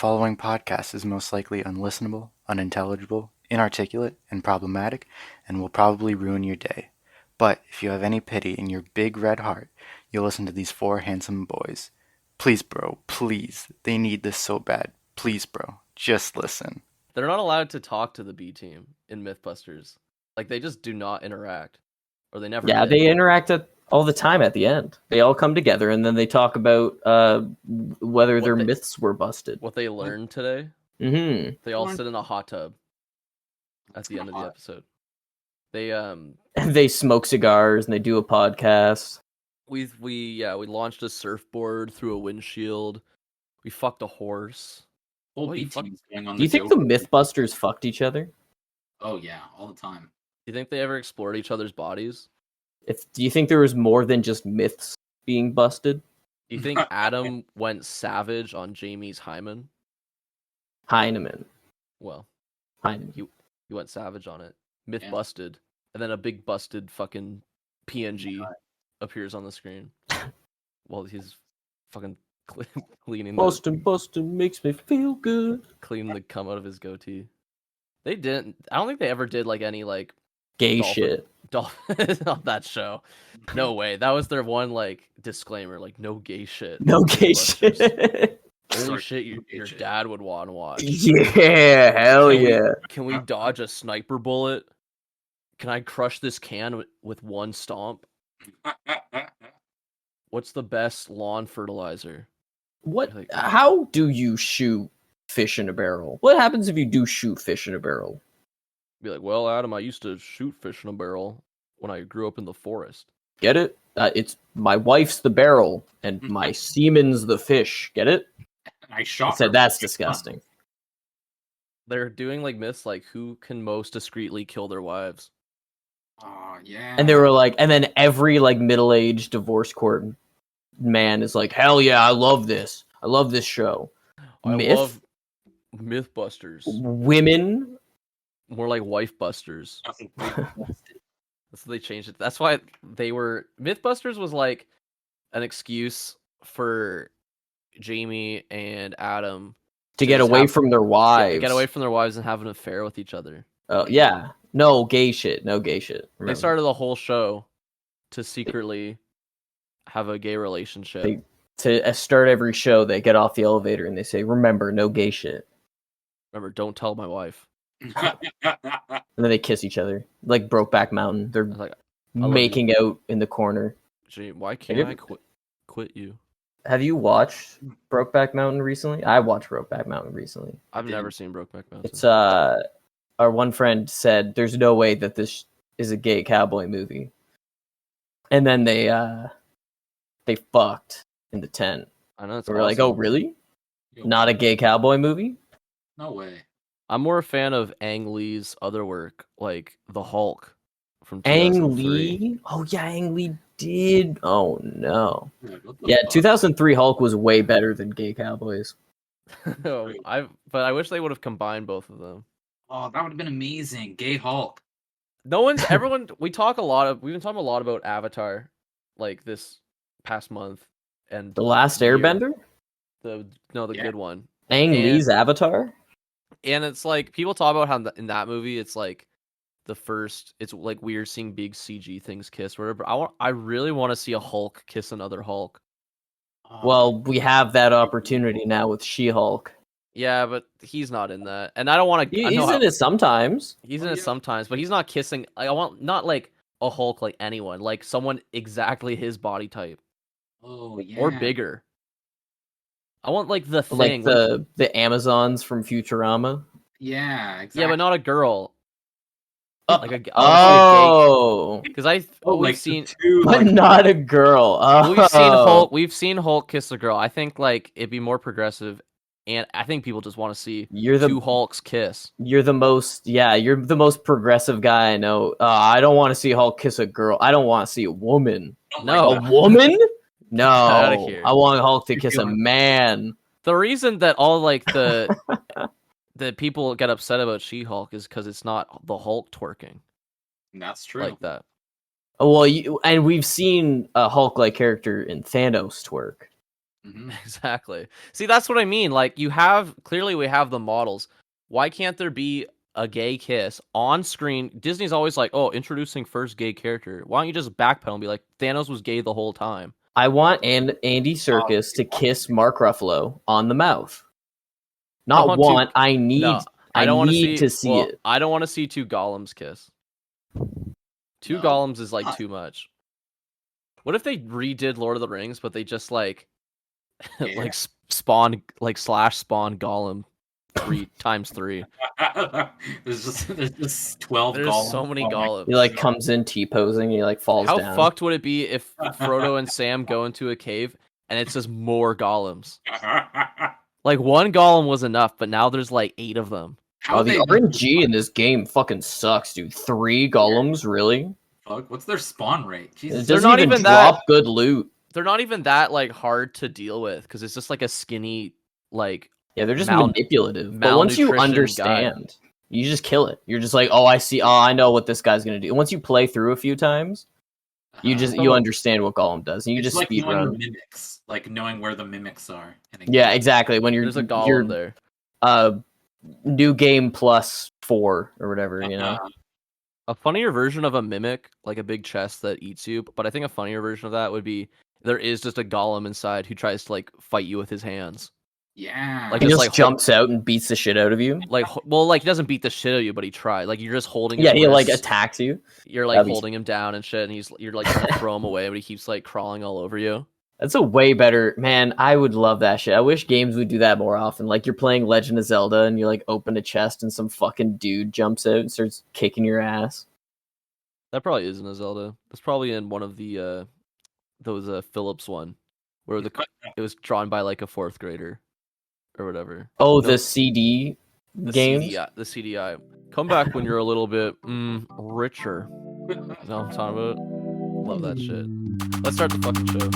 following podcast is most likely unlistenable, unintelligible, inarticulate, and problematic, and will probably ruin your day. But if you have any pity in your big red heart, you'll listen to these four handsome boys. Please, bro, please. They need this so bad. Please, bro, just listen. They're not allowed to talk to the B team in Mythbusters. Like, they just do not interact. Or they never did. They interact all the time at the end. They all come together and then they talk about whether their myths were busted. What they learned today. Mm-hmm. They all sit in a hot tub at the end of the episode. They smoke cigars and they do a podcast. We launched a surfboard through a windshield. We fucked a horse. Do you think the Mythbusters fucked each other? Oh yeah, all the time. Do you think they ever explored each other's bodies? Do you think there was more than just myths being busted? Do you think Adam went savage on Jamie's hymen? Heineman. Well, Heineman. He went savage on it. Myth busted. And then a big busted fucking PNG appears on the screen. While he's fucking cleaning Bustin' makes me feel good. Cleaning the cum out of his goatee. They didn't. I don't think they ever did like any like gay shit on that show. No way. That was their one like disclaimer. Like no gay shit. No gay shit. Holy shit! Your dad would want to watch. Yeah, hell yeah. Can we dodge a sniper bullet? Can I crush this can with one stomp? What's the best lawn fertilizer? How do you shoot fish in a barrel? What happens if you do shoot fish in a barrel? Be like, well, Adam, I used to shoot fish in a barrel when I grew up in the forest. Get it? It's my wife's the barrel and my semen's the fish. Get it? I shot. I said that's disgusting. They're doing like myths, like who can most discreetly kill their wives. Oh yeah. And they were like, and then every like middle-aged divorce court man is like, hell yeah, I love this. I love this show. I love Mythbusters. Women. More like wife busters. That's what they changed it. That's why Mythbusters was like an excuse for Jamie and Adam to get away from their wives. Get away from their wives and have an affair with each other. Oh yeah. No gay shit. Remember. They started the whole show to secretly have a gay relationship. To start every show, they get off the elevator and they say, remember, no gay shit. Remember, don't tell my wife. And then they kiss each other. Like Brokeback Mountain. They're like making out in the corner. Gee, why can't I quit you? Have you watched Brokeback Mountain recently? I watched Brokeback Mountain recently. I've never seen Brokeback Mountain. It's our one friend said there's no way that this is a gay cowboy movie. And then they fucked in the tent. I know. We're like, oh really? Not a gay cowboy movie? No way. I'm more a fan of Ang Lee's other work, like The Hulk from 2003. Ang Lee? Oh yeah, Ang Lee did. Oh no. Yeah, 2003 Hulk was way better than Gay Cowboys. But I wish they would have combined both of them. Oh, that would have been amazing. Gay Hulk. We've been talking a lot about Avatar, like this past month, and The Last Airbender. The good one. Ang Lee's Avatar. And it's like people talk about how in that movie it's like it's like weird seeing big CG things kiss, whatever. I really want to see a Hulk kiss another Hulk. Well, we have that opportunity now with She-Hulk. Yeah, but he's not in that, and I don't want to. He's in it sometimes. He's in it sometimes, but he's not kissing. I want not like a Hulk, like anyone, like someone exactly his body type. Oh yeah. Or bigger. I want like the thing, like the Amazons from Futurama. Yeah, exactly. Yeah, but not a girl. Like a because we've seen, but not a girl. Oh. We've seen Hulk kiss a girl. I think like it'd be more progressive, and I think people just want to see two Hulks kiss. You're the most progressive guy I know. I don't want to see Hulk kiss a girl. I don't want to see a woman. No, a woman. No, I want Hulk to kiss a man. The reason that all like the people get upset about She-Hulk is because it's not the Hulk twerking. That's true. Like that. Well, and we've seen a Hulk-like character in Thanos twerk. Mhm. Exactly. See, that's what I mean. Like, we have the models. Why can't there be a gay kiss on screen? Disney's always like, oh, introducing first gay character. Why don't you just backpedal and be like, Thanos was gay the whole time? I want Andy Serkis to kiss Mark Ruffalo on the mouth. Not want. I need. No, I don't want to see it. I don't want to see two Golems kiss. Two Golems is like too much. What if they redid Lord of the Rings, but they just like like spawn slash spawn Gollum 3 times 3? there's just 12 There's golems. so many Golems. He like comes in T-posing. He like falls How down. fucked would it be if Frodo and Sam go into a cave and it's just more Golems? Like one Golem was enough, but now there's like 8 of them. Oh, the RNG in this game fucking sucks, dude. 3 Golems, really? Fuck, what's their spawn rate? Jesus. It doesn't even drop good loot. They're not even that like hard to deal with because it's just like a skinny like. Yeah, they're just manipulative. But once you understand, you just kill it. You're just like, oh, I see. Oh, I know what this guy's gonna do. Once you play through a few times, you understand what Golem does, and you just like speed knowing run. the mimics, like knowing where the mimics are. Yeah, exactly. When there's a Golem there. New game plus 4 or whatever, you know. A funnier version of a mimic, like a big chest that eats you, but I think a funnier version of that would be there is just a Golem inside who tries to like fight you with his hands. Yeah. Like he just jumps out and beats the shit out of you. Like, well, like he doesn't beat the shit out of you, but he tried. Like you're just holding. Yeah, he like attacks you. You're like holding him down and shit, and you're like trying to throw him away, but he keeps like crawling all over you. That's a way better, man. I would love that shit. I wish games would do that more often. Like you're playing Legend of Zelda and you like open a chest and some fucking dude jumps out and starts kicking your ass. That probably isn't a Zelda. That's probably in one of the those Philips one, where it was drawn by like a 4th grader, or whatever. Oh, the CD games. The CDI. Come back when you're a little bit richer. You know what I'm talking about? Love that shit. Let's start the fucking show.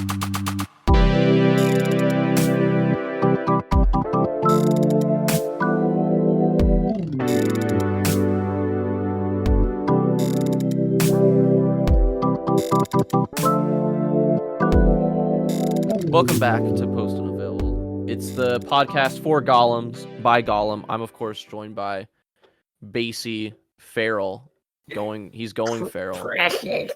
Welcome back to Post Unavailable. It's the podcast for Golems by Golem. I'm of course joined by Basie Feral. He's going feral. Precious.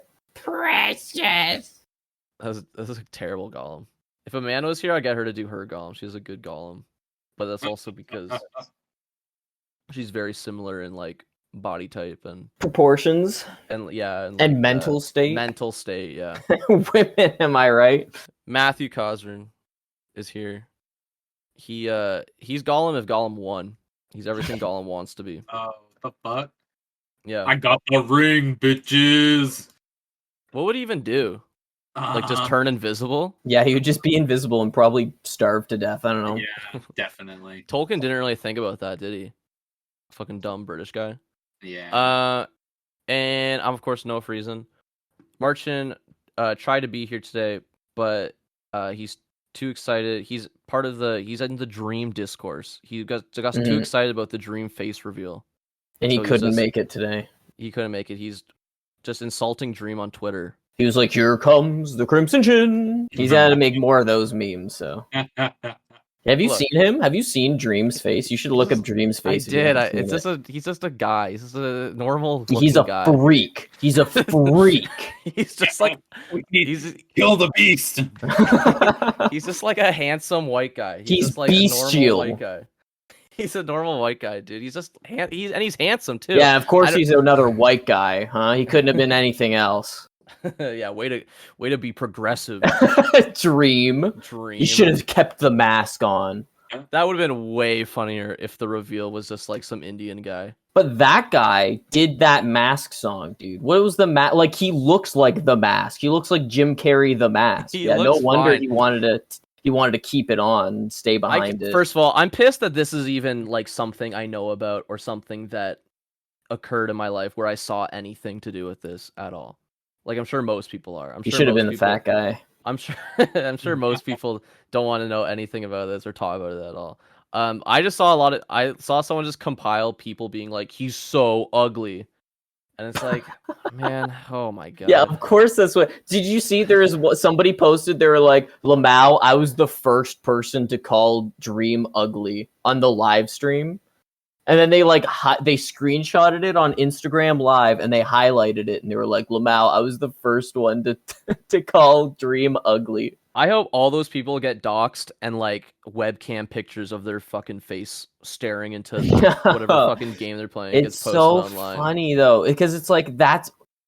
That's a terrible Golem. If Amanda was here, I'd get her to do her Golem. She's a good Golem, but that's also because she's very similar in like body type and proportions and yeah and mental state. Mental state, yeah. Women, am I right? Matthew Cosrin is here. He's Golem if Golem won. He's everything Golem wants to be. The fuck? Yeah. I got the ring, bitches. What would he even do? Like just turn invisible? Yeah, he would just be invisible and probably starve to death. I don't know. Yeah, definitely. Tolkien didn't really think about that, did he? Fucking dumb British guy. Yeah. And I'm of course Noah Friesen. Marchin tried to be here today, but he's too excited. He's in the Dream discourse. He got too excited about the Dream face reveal. And he couldn't make it today. He couldn't make it. He's just insulting Dream on Twitter. He was like, "Here comes the Crimson Chin." He's had to make more of those memes. So, have you seen him? Have you seen Dream's face? You should look up Dream's face. I did. He's just a guy. He's just a normal. He's a guy. freak. He's a freak. He's just like kill the beast. He's just like a handsome white guy. He's just like bestial. A normal white guy. He's a normal white guy, dude. He's just he's handsome too. Yeah, of course he's another white guy, huh? He couldn't have been anything else. Yeah, way to be progressive. Dream. He should have kept the mask on. That would have been way funnier if the reveal was just like some Indian guy. But that guy did that Mask song, dude. What was the mask? Like, he looks like the Mask. He looks like Jim Carrey the Mask. Yeah, no wonder he wanted to keep it on and stay behind it. First of all, I'm pissed that this is even like something I know about or something that occurred in my life where I saw anything to do with this at all. Like, I'm sure most people are. You should have been the fat guy. I'm sure most people don't want to know anything about this or talk about it at all. I just saw I saw someone just compile people being like, he's so ugly. And it's like, man, oh my god. Yeah, of course that's what. Did you see there is what somebody posted? They were like, Lamau, I was the first person to call Dream ugly on the live stream. And then they they screenshotted it on Instagram Live and they highlighted it and they were like, Lamau, I was the first one to to call Dream ugly. I hope all those people get doxxed and like webcam pictures of their fucking face staring into whatever fucking game they're playing. It's so online. funny though, because it's like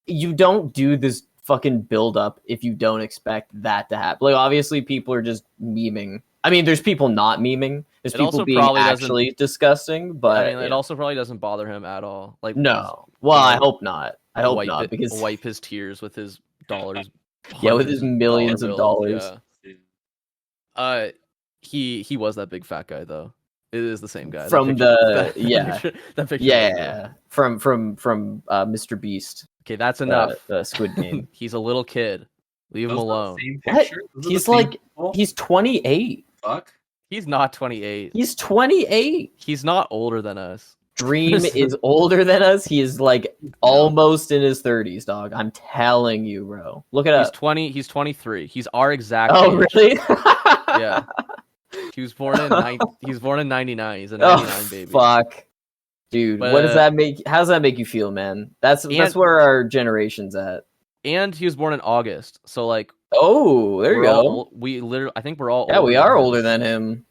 you don't do this fucking build up if you don't expect that to happen. Like obviously people are just memeing. I mean, there's people not memeing. There's people being actually disgusting, but I mean, it also probably doesn't bother him at all. Like no, well, I hope not. I hope not because wipe his tears with his dollars. Yeah, with his millions of dollars. Yeah. He was that big fat guy though. It is the same guy from that picture. Yeah, from Mr. Beast. Okay, that's enough. Squid Game. He's a little kid. Leave him alone. He's like he's 28. Fuck. He's not 28. He's 28. He's not older than us. Dream is older than us. He is like almost in his 30s, dog. I'm telling you, bro. Look it up. He's 23. He's our exact age. Really? Yeah. He was born in 99. He's a 99 baby. Fuck. Dude, what does that make? How does that make you feel, man? That's where our generation's at. And he was born in August. So like oh, there you go. We literally I think we're all we are older than him.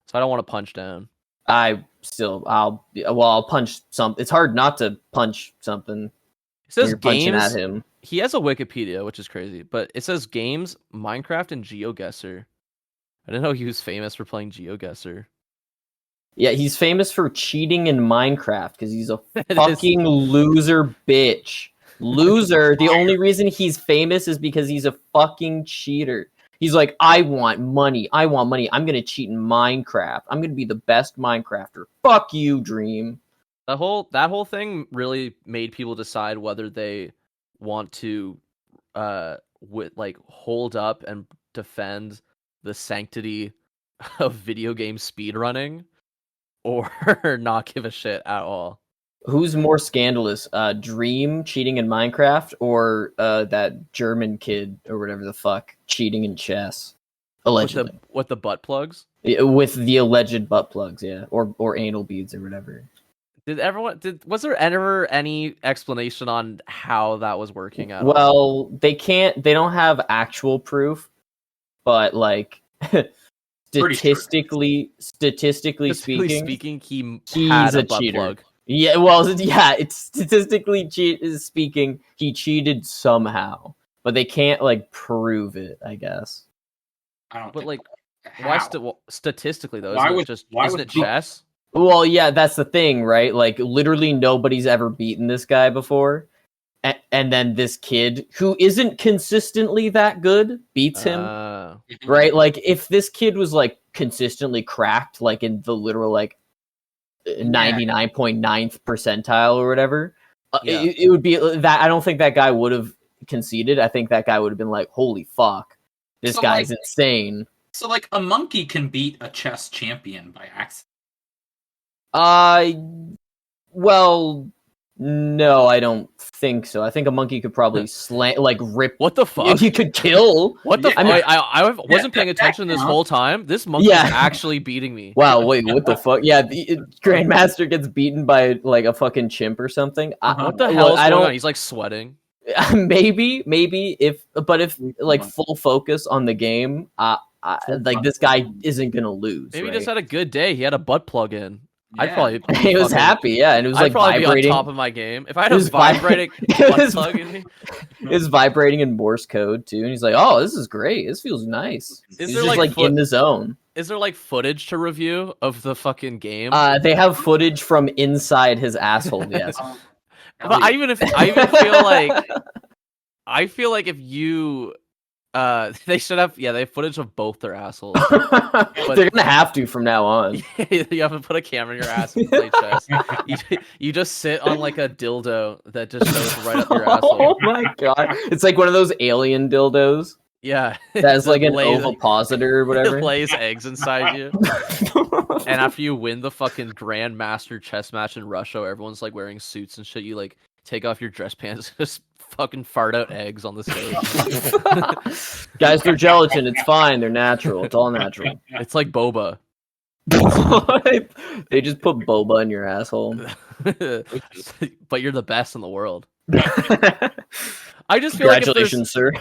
So I don't want to punch down. I'll punch some. It's hard not to punch something. It says you're games punching at him. He has a Wikipedia, which is crazy, but it says games, Minecraft, and GeoGuessr. I didn't know he was famous for playing GeoGuessr. Yeah, he's famous for cheating in Minecraft because he's a fucking loser bitch. Loser. The only reason he's famous is because he's a fucking cheater. He's like, I want money. I'm gonna cheat in Minecraft. I'm gonna be the best Minecrafter. Fuck you, Dream. That whole thing really made people decide whether they want to hold up and defend the sanctity of video game speedrunning or not give a shit at all. Who's more scandalous, Dream cheating in Minecraft or that German kid or whatever the fuck cheating in chess? Allegedly. With the butt plugs? With the alleged butt plugs, yeah. Or anal beads or whatever. Was there ever any explanation on how that was working out? Well, they don't have actual proof, but like statistically speaking, he's a butt cheater. Plug. Yeah, well, yeah, it's statistically speaking, he cheated somehow, but they can't like prove it, I guess. I don't. But like, why statistically though? Isn't it chess? Well, yeah, that's the thing, right? Like, literally nobody's ever beaten this guy before, and then this kid who isn't consistently that good beats him, right? Like, if this kid was like consistently cracked, like in the literal like 99.9th percentile or whatever, it would be that. I don't think that guy would have conceded. I think that guy would have been like, holy fuck, this guy's insane. So like a monkey can beat a chess champion by accident. Well, no, I don't think so. I think a monkey could probably rip. What the fuck? He could kill. What the? I wasn't paying attention this whole time. This monkey is actually beating me. Wow, wait, what the fuck? Yeah, the Grandmaster gets beaten by like a fucking chimp or something. What the hell is going on? He's like sweating. Maybe if like full focus on the game, like this guy isn't gonna lose. Maybe right? he just had a good day. He had a butt plug in. Yeah. I'd probably. He was happy, yeah, and it was like vibrating. Be on top of my game. If I had a vibrating butt plug in me, it was vibrating in Morse code too, and he's like, "Oh, this is great. This feels nice." He's just like in the zone. Is there like footage to review of the fucking game? They have footage from inside his asshole. Yes, but I feel like if you. They should have. Yeah, they have footage of both their assholes. But they're gonna have to from now on. You have to put a camera in your ass and play chess. You just sit on like a dildo that just shows right up your asshole. Oh my god! It's like one of those alien dildos. Yeah, that's like an ovipositor or whatever. It lays eggs inside you. And after you win the fucking grandmaster chess match in Russia, where everyone's like wearing suits and shit, you like take off your dress pants, just fucking fart out eggs on the stage. Guys, they're gelatin. It's fine. They're natural. It's all natural. It's like boba. They just put boba in your asshole. But you're the best in the world. I just feel Congratulations, sir.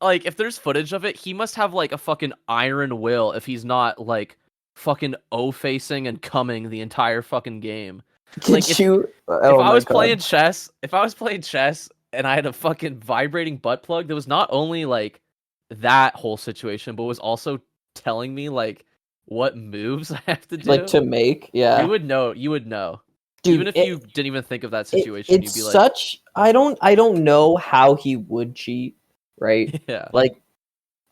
Like if there's footage of it, he must have like a fucking iron will if he's not like fucking O-facing and coming the entire fucking game. Like if I was playing chess and I had a fucking vibrating butt plug that was not only like that whole situation, but was also telling me like what moves I have to do. Like to make, yeah. You would know. Dude, even if you didn't even think of that situation, you'd be like, such. I don't know how he would cheat, right? Yeah. Like,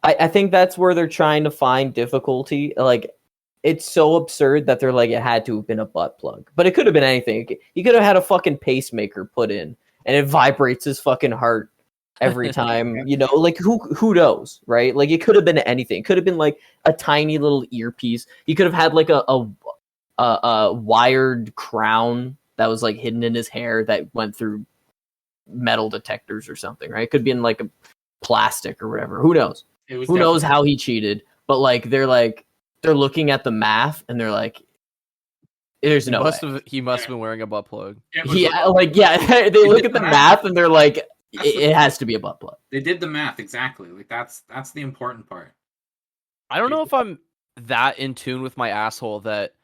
I think that's where they're trying to find difficulty. Like, it's so absurd that they're like, it had to have been a butt plug, but it could have been anything. He could have had a fucking pacemaker put in, and it vibrates his fucking heart every time. You know, like who knows, right? Like, it could have been anything. It could have been like a tiny little earpiece. He could have had like a wired crown that was like hidden in his hair that went through metal detectors or something, right? It could be in like a plastic or whatever. Who knows? Who knows how he cheated? But like they're looking at the math and they're like, there's no way. He must have been wearing a butt plug. Yeah, they look at the math and they're like, it has to be a butt plug. They did the math exactly. Like that's the important part. I don't know if I'm that in tune with my asshole that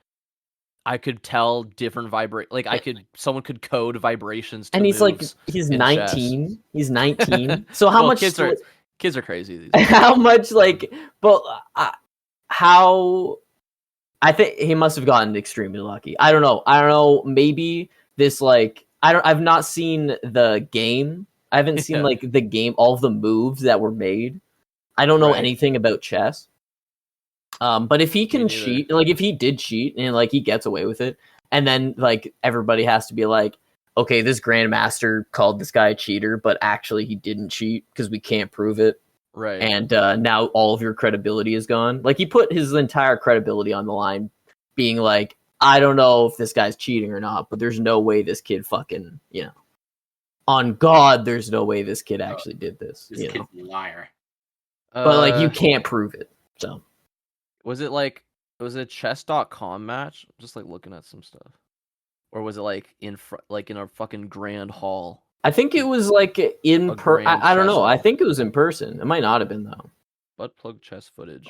I could tell different like someone could code vibrations to and he's like he's 19 chess. He's 19 so how much kids are crazy these days. How much like but how I think he must have gotten extremely lucky. I don't know, maybe this like I've not seen the game. I haven't seen like the game, all the moves that were made. I don't know anything about chess. But if he can cheat, like if he did cheat and like he gets away with it, and then like everybody has to be like, okay, this grandmaster called this guy a cheater, but actually he didn't cheat because we can't prove it. Right. And now all of your credibility is gone. Like he put his entire credibility on the line, being like, I don't know if this guy's cheating or not, but there's no way this kid fucking, on God, there's no way this kid actually did this. This kid's a liar. But like you can't prove it. So was it a chess.com match? I'm just like looking at some stuff. Or was it like in a fucking grand hall? I think it was like in person. I don't know. I think it was in person. It might not have been though. Butt plug chess footage.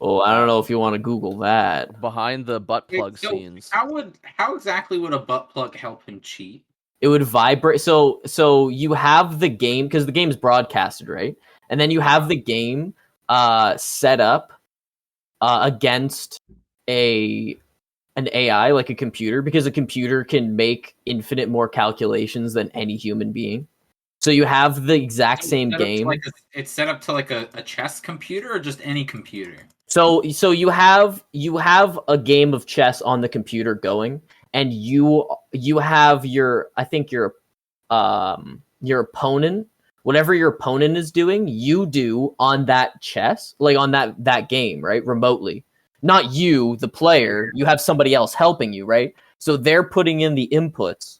Oh, I don't know if you want to Google that. Behind the butt plug scenes. How exactly would a butt plug help him cheat? It would vibrate. So you have the game because the game's broadcasted, right? And then you have the game set up against an AI, like a computer, because a computer can make infinite more calculations than any human being. So you have the exact same game. It's set up to like a chess computer or just any computer? So you have a game of chess on the computer going, and you have your opponent, whatever your opponent is doing, you do on that chess, like on that game, right? Remotely. Not you, the player, you have somebody else helping you, right? So they're putting in the inputs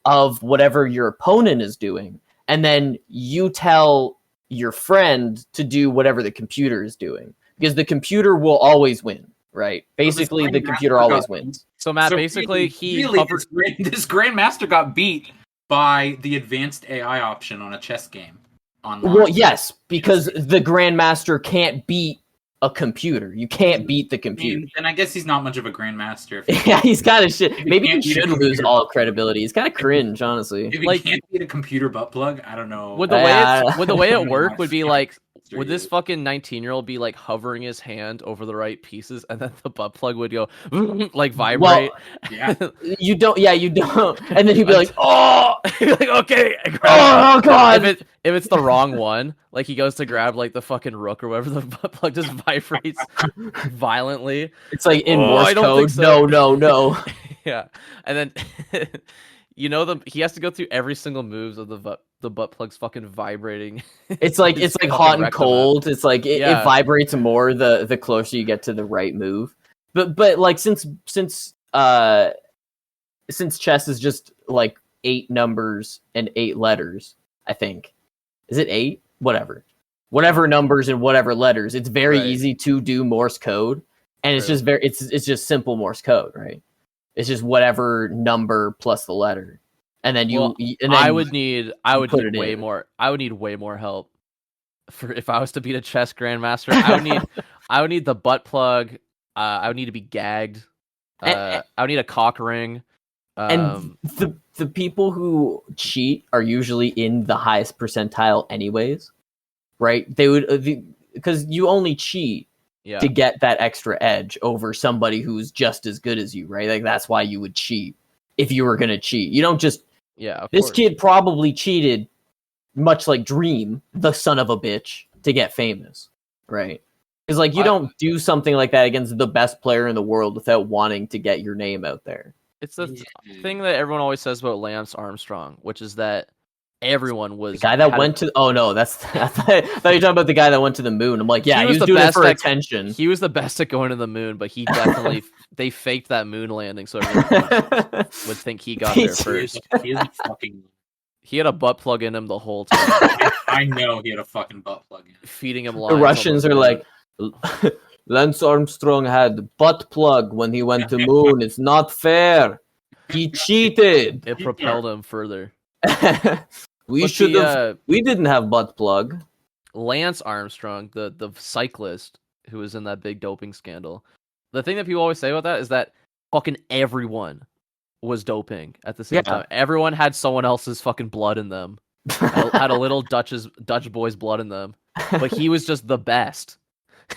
of whatever your opponent is doing, and then you tell your friend to do whatever the computer is doing, because the computer will always win, right? Basically, the computer always wins. So Matt, basically, this grandmaster got beat by the advanced AI option on a chess game online. Well, yes, because the grandmaster can't beat a computer. You can't beat the computer. Then I guess he's not much of a grandmaster. Yeah, he's kind of shit. Maybe he should lose all credibility. He's kind of cringe, honestly. If he can't beat a computer butt plug, I don't know. Would the way it work would be like, would this fucking 19-year-old be like hovering his hand over the right pieces, and then the butt plug would go like vibrate? Well, yeah. You don't. And then he'd be like, "Oh, like okay, oh God!" If it's the wrong one, like he goes to grab like the fucking rook or whatever, the butt plug just vibrates violently. It's like in Morse code. So. No. Yeah, and then he has to go through every single moves of the butt plug's fuking vibrating. It's like hot and cold. It's like it vibrates more the closer you get to the right move. But like since since chess is just like 8 numbers and 8 letters, I think. Is it 8? Whatever numbers and whatever letters. It's very easy to do Morse code, and it's just it's just simple Morse code, right? It's just whatever number plus the letter, and then I would need way more help for if I was to beat a chess grandmaster. I would need the butt plug. I would need to be gagged. I would need a cock ring. And the people who cheat are usually in the highest percentile anyways, right? They would, because you only cheat to get that extra edge over somebody who's just as good as you, right? Like that's why you would cheat if you were gonna cheat. You don't just this kid probably cheated, much like Dream, the son of a bitch, to get famous, right? Because like you don't do something like that against the best player in the world without wanting to get your name out there. It's the thing that everyone always says about Lance Armstrong, which is that everyone was the guy that went to. Oh no, that's I thought you were talking about the guy that went to the moon. I'm like, yeah, he was doing it for attention. He was the best at going to the moon, but he definitely they faked that moon landing so everyone would think he got there first. He had a butt plug in him the whole time. I know he had a fucking butt plug in. Feeding him lines. The Russians are like, Lance Armstrong had butt plug when he went to moon. It's not fair. He cheated. It propelled him further. We should have. We didn't have butt plug. Lance Armstrong, the cyclist who was in that big doping scandal. The thing that people always say about that is that fucking everyone was doping at the same time. Everyone had someone else's fucking blood in them. had a little Dutch boy's blood in them, but he was just the best.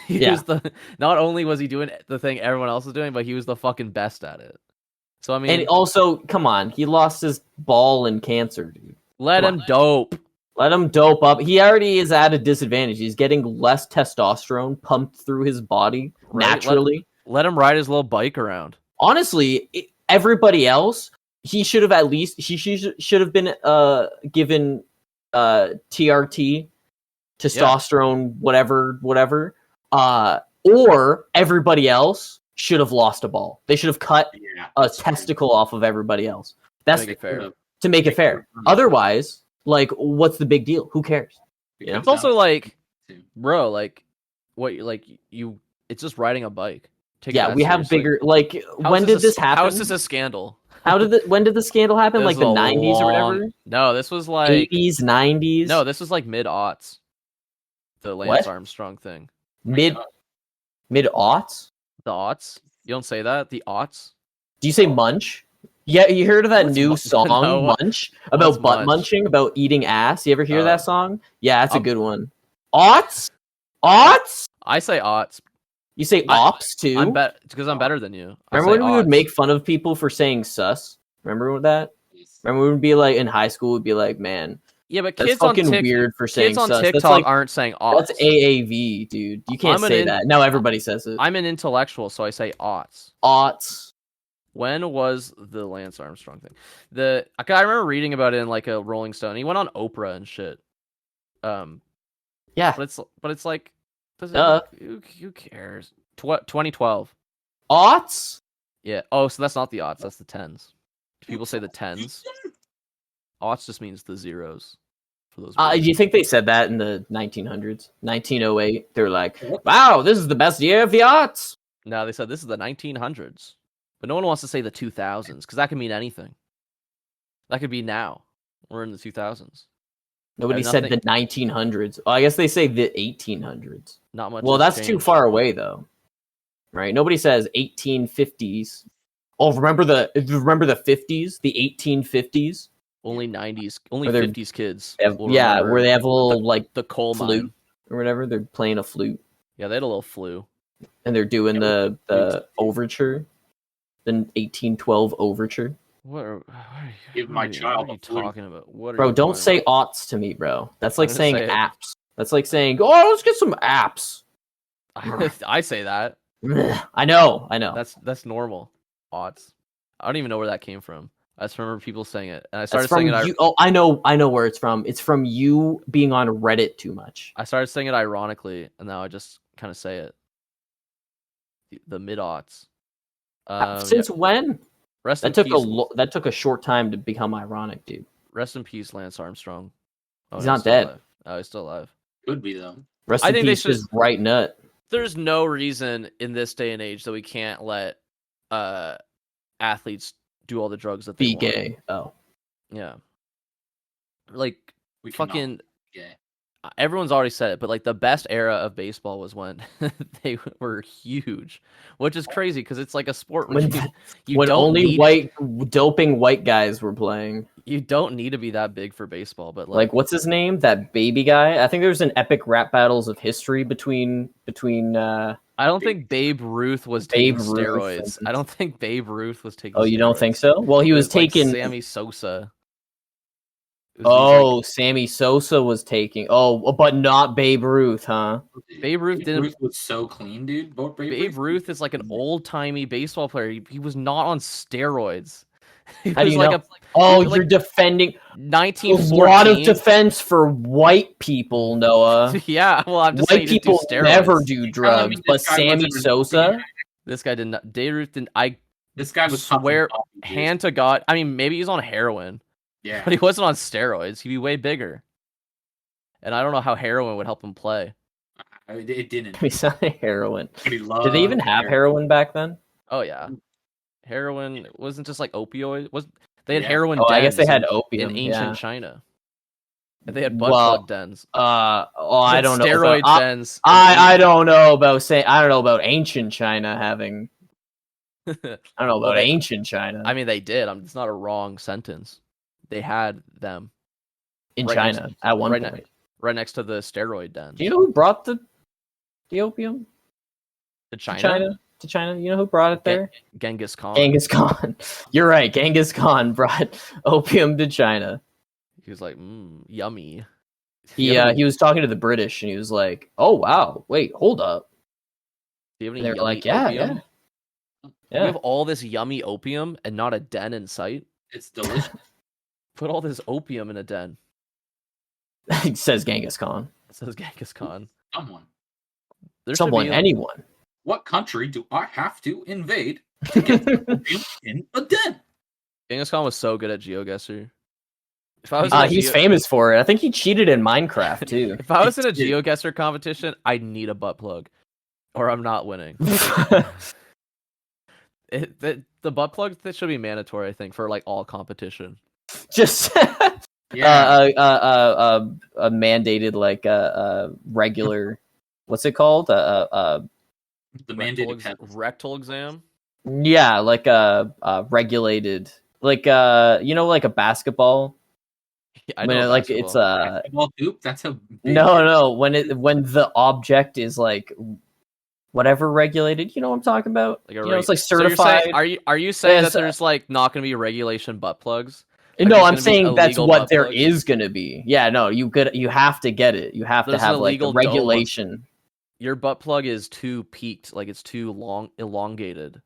He was not only was he doing the thing everyone else was doing, but he was the fucking best at it. So I mean, and also, come on, he lost his ball in cancer, dude. Let him dope. Let him dope up. He already is at a disadvantage. He's getting less testosterone pumped through his body naturally. Let him ride his little bike around. Honestly, everybody else, he should have at least should have been given TRT, testosterone, whatever. Or everybody else should have lost a ball. They should have cut a testicle off of everybody else. That's to make it fair. Otherwise, like, what's the big deal? Who cares? You know? It's also like, bro, like, what, like you? It's just riding a bike. We have bigger. Like, when did this happen? How is this a scandal? When did the scandal happen? Like the 90s or whatever? No, this was like 80s, 90s. No, this was like mid-aughts. The Lance Armstrong thing. Mid-aughts? The aughts? You don't say that? The aughts? Do you say munch? Yeah, you heard of that new song, Munch? About butt munching, about eating ass? You ever hear that song? Yeah, that's a good one. Aughts? Aughts? I say aughts. You say ops too? Because I'm better than you. Remember when we would make fun of people for saying sus? Remember that? Remember we would be like, in high school, we'd be like, man, yeah, but that's kids on weird for saying sus. Kids on TikTok aren't saying aughts. That's AAV, dude. You can't say that. Now everybody says it. I'm an intellectual, so I say aughts. Aughts. When was the Lance Armstrong thing? I remember reading about it in like a Rolling Stone. He went on Oprah and shit. Yeah. But it's like, who cares? 2012. Aughts? Yeah. Oh, so that's not the aughts. That's the tens. People say the tens. Aughts just means the zeros. For those. Do you think they said that in the 1900s? 1908. They're like, wow, this is the best year of the aughts. No, they said this is the 1900s. But no one wants to say the 2000s because that can mean anything. That could be now. We're in the 2000s. Nobody said the 1900s. Oh, I guess they say the 1800s. Not much. Well, that's too far away, though. Right? Nobody says 1850s. Oh, remember the 50s? The 1850s? Only 90s. Only 50s kids. Where they have a little, like, the coal flute mine. Or whatever. They're playing a flute. Yeah, they had a little flu. And they're doing the overture. The 1812 overture. What are you talking about? Bro, don't say aughts to me, bro. That's like saying apps. That's like saying, oh, let's get some apps. I say that. I know. That's normal. Aughts. I don't even know where that came from. I just remember people saying it, and I started saying it. I know where it's from. It's from you being on Reddit too much. I started saying it ironically, and now I just kind of say it. The mid-aughts. Since when? Rest in That took peace. that took a short time to become ironic, dude. Rest in peace, Lance Armstrong. Oh, He's not still dead. alive. Oh, he's still alive. Could be though. Rest I in think they peace, should- his right nut. There's no reason in this day and age that we can't let athletes do all the drugs that they Be want. gay. Oh, Yeah. Like We cannot fucking be gay. everyone's already said it, but like the best era of baseball was when they were huge, which is crazy because it's like a sport where when you when don't only need, doping white guys were playing. you don't need to be that big for baseball, but Like, what's his name? That baby guy. I think there was an epic rap battles of history between. I don't think Babe Ruth was Babe taking Ruth steroids. and- I don't think Babe Ruth was taking. Oh, you don't steroids. think so? Well, he It was like taking. Sammy Sosa. It was these, like, Sammy Sosa was taking. Oh, but not Babe Ruth, huh? Babe Ruth didn't- Ruth was so clean, dude. Babe Ruth is like an old timey baseball player. He was not on steroids. He How do was you like know? a You're defending a 1914. lot of defense for white people, Noah. Yeah, well, I'm just saying White he didn't people do steroids. never do You're telling me drugs, but this guy Sammy wasn't an Sosa. This guy did not. Babe Ruth didn't. I This guy was swear, puffing coffee, dude. hand to God. I mean, maybe he's on heroin, Yeah. but he wasn't on steroids. He'd be way bigger. And I don't know how heroin would help him play. It didn't. He's on heroin. But he Did loved they even have heroin back then? Oh yeah, heroin wasn't just like opioid. Was they had Yeah. heroin? Oh, I guess they dens had in opium. ancient Yeah. China. And they had butt Well, plug dens. I They had don't know. steroid About, dens. I don't know about saying. I don't know about ancient China having. I don't know Well, about they- ancient China. I mean, they did. It's not a wrong sentence. They had them in right China next- at one right point. right next to the steroid dens. Do you know who brought the opium to to China? China? To China? You know who brought it there? Genghis Khan. Genghis Khan. You're right. Genghis Khan brought opium to China. He was like, yummy. He was talking to the British and he was like, "Oh wow, wait, hold up." Do you have any They're yummy like, "Yeah, opium? yeah, We yeah." have all this yummy opium and not a den in sight. It's delicious. Put all this opium in a den. He says Genghis Khan. Says Genghis Khan. Someone. There should Someone, be- anyone. What country do I have to invade to get opium in a den? Genghis Khan was so good at GeoGuessr. If I was He's famous for it. I think he cheated in Minecraft too. If I was in a GeoGuessr competition, I'd need a butt plug, or I'm not winning. The butt plug that should be mandatory, I think, for like all competition. Just Yeah. a mandated like a regular. What's it called? The mandated test. Rectal exam. Yeah, like a regulated, like like a basketball. I When know like basketball. it's Basketball hoop. That's a big no when the object is like whatever regulated. You know what I'm talking about? Like a It's like So you're certified. saying, are you saying Yes, that there's like not going to be regulation butt plugs? Like, No, there's I'm gonna be saying that's illegal what butt there plugs? is going to be. Yeah, no, you have to get it. You have There's to an have like the illegal dome. regulation. Your butt plug is too peaked, like it's too elongated.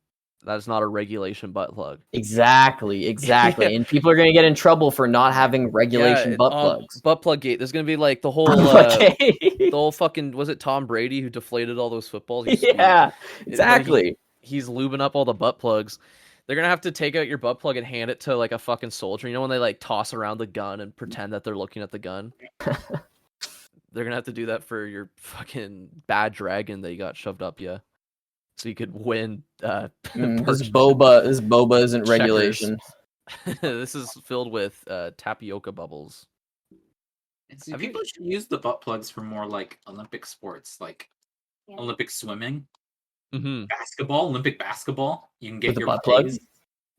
That's not a regulation butt plug. Exactly. Yeah. And people are going to get in trouble for not having regulation butt plugs. Butt plug gate. There's gonna be like the whole, Okay. the whole fucking. Was it Tom Brady who deflated all those footballs? Yeah, exactly. He's lubing up all the butt plugs. They're gonna have to take out your butt plug and hand it to like a fucking soldier. You know when they like toss around the gun and pretend that they're looking at the gun. They're gonna have to do that for your fucking bad dragon that you got shoved up you, so you could win. This purchase- boba isn't Checkers. regulation. This is filled with tapioca bubbles. See, Have you- people should use the butt plugs for more like Olympic sports, like Olympic swimming, Mm-hmm. basketball, Olympic basketball. You can get With the your butt plays, plugs?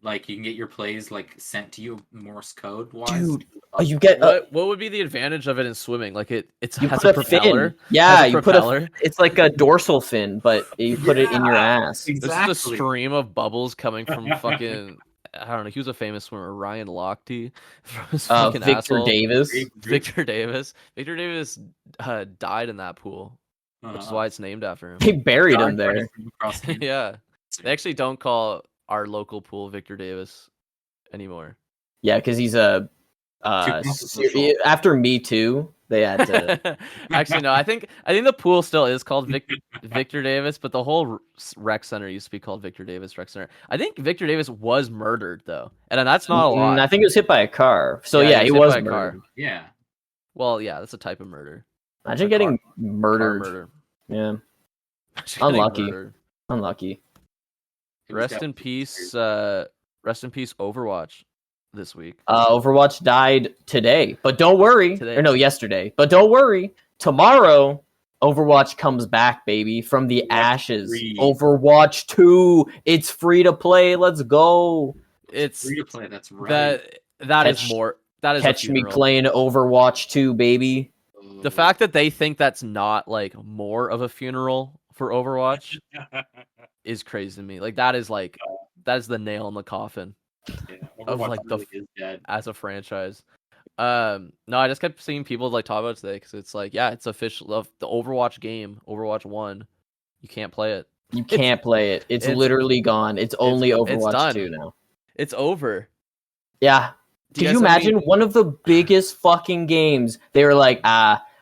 like you can get your plays like sent to you Morse code wise. Dude, Oh, you get What would be the advantage of it in swimming? Like it you has put a a fin. propeller. Yeah, Has a you put a. propeller. It's like a dorsal fin, but you put it in your ass. This is a Exactly. stream of bubbles coming from fucking. I don't know. He was a famous swimmer, Ryan Lochte, from his fucking Victor asshole. Davis. Victor Davis. Victor Davis died in that pool, which is why it's named after him. They buried him there. Yeah, they actually don't call our local pool Victor Davis anymore. Yeah, because he's a controversial. After Me Too, they had to. Actually, no. I think the pool still is called Victor Davis, but the whole rec center used to be called Victor Davis Rec Center. I think Victor Davis was murdered though, and that's not a lot. I think it was hit by a car. So Yeah, he he was hit by a car. murdered. Yeah. Well, yeah, that's a type of murder. Imagine getting Car murdered. murder. Yeah, Imagine getting Unlucky. murdered. unlucky. Rest in peace. Rest in peace. Overwatch this week. Overwatch died today, but don't worry. Today. Or no, yesterday. But don't worry. Tomorrow, Overwatch comes back, baby, from the ashes. free. Overwatch 2. It's free to play. Let's go. It's Free to play. That's right. that is Catch- more. That is a Catch me funeral. playing Overwatch 2, baby. The fact that they think that's not like more of a funeral for Overwatch is crazy to me. Like that is the nail in the coffin of Overwatch like really is dead. as a franchise. No, I just kept seeing people like talk about it today because it's like, yeah, it's official. The Overwatch game, Overwatch 1, you can't play it. You can't play it. It's literally gone. It's only Overwatch done. 2 now. It's over. Yeah. Do Could guys you have imagine one of the biggest fucking games? They were like,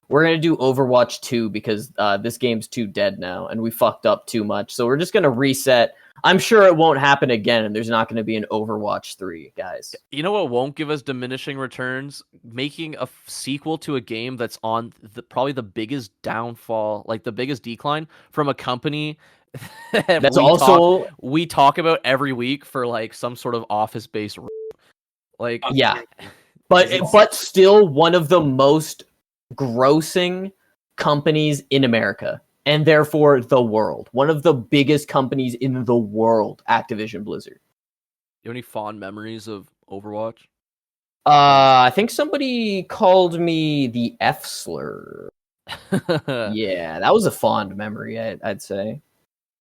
we're going to do Overwatch 2 because this game's too dead now and we fucked up too much. So we're just going to reset. I'm sure it won't happen again and there's not going to be an Overwatch 3, guys. You know what won't give us diminishing returns? Making a sequel to a game that's on probably the biggest downfall, like the biggest decline from a company That's also we talk about every week for like some sort of office-based like yeah. But still one of the most grossing companies in America and therefore the world. One of the biggest companies in the world, Activision Blizzard. You have any fond memories of Overwatch? I think somebody called me the F slur. Yeah, that was a fond memory, I'd say.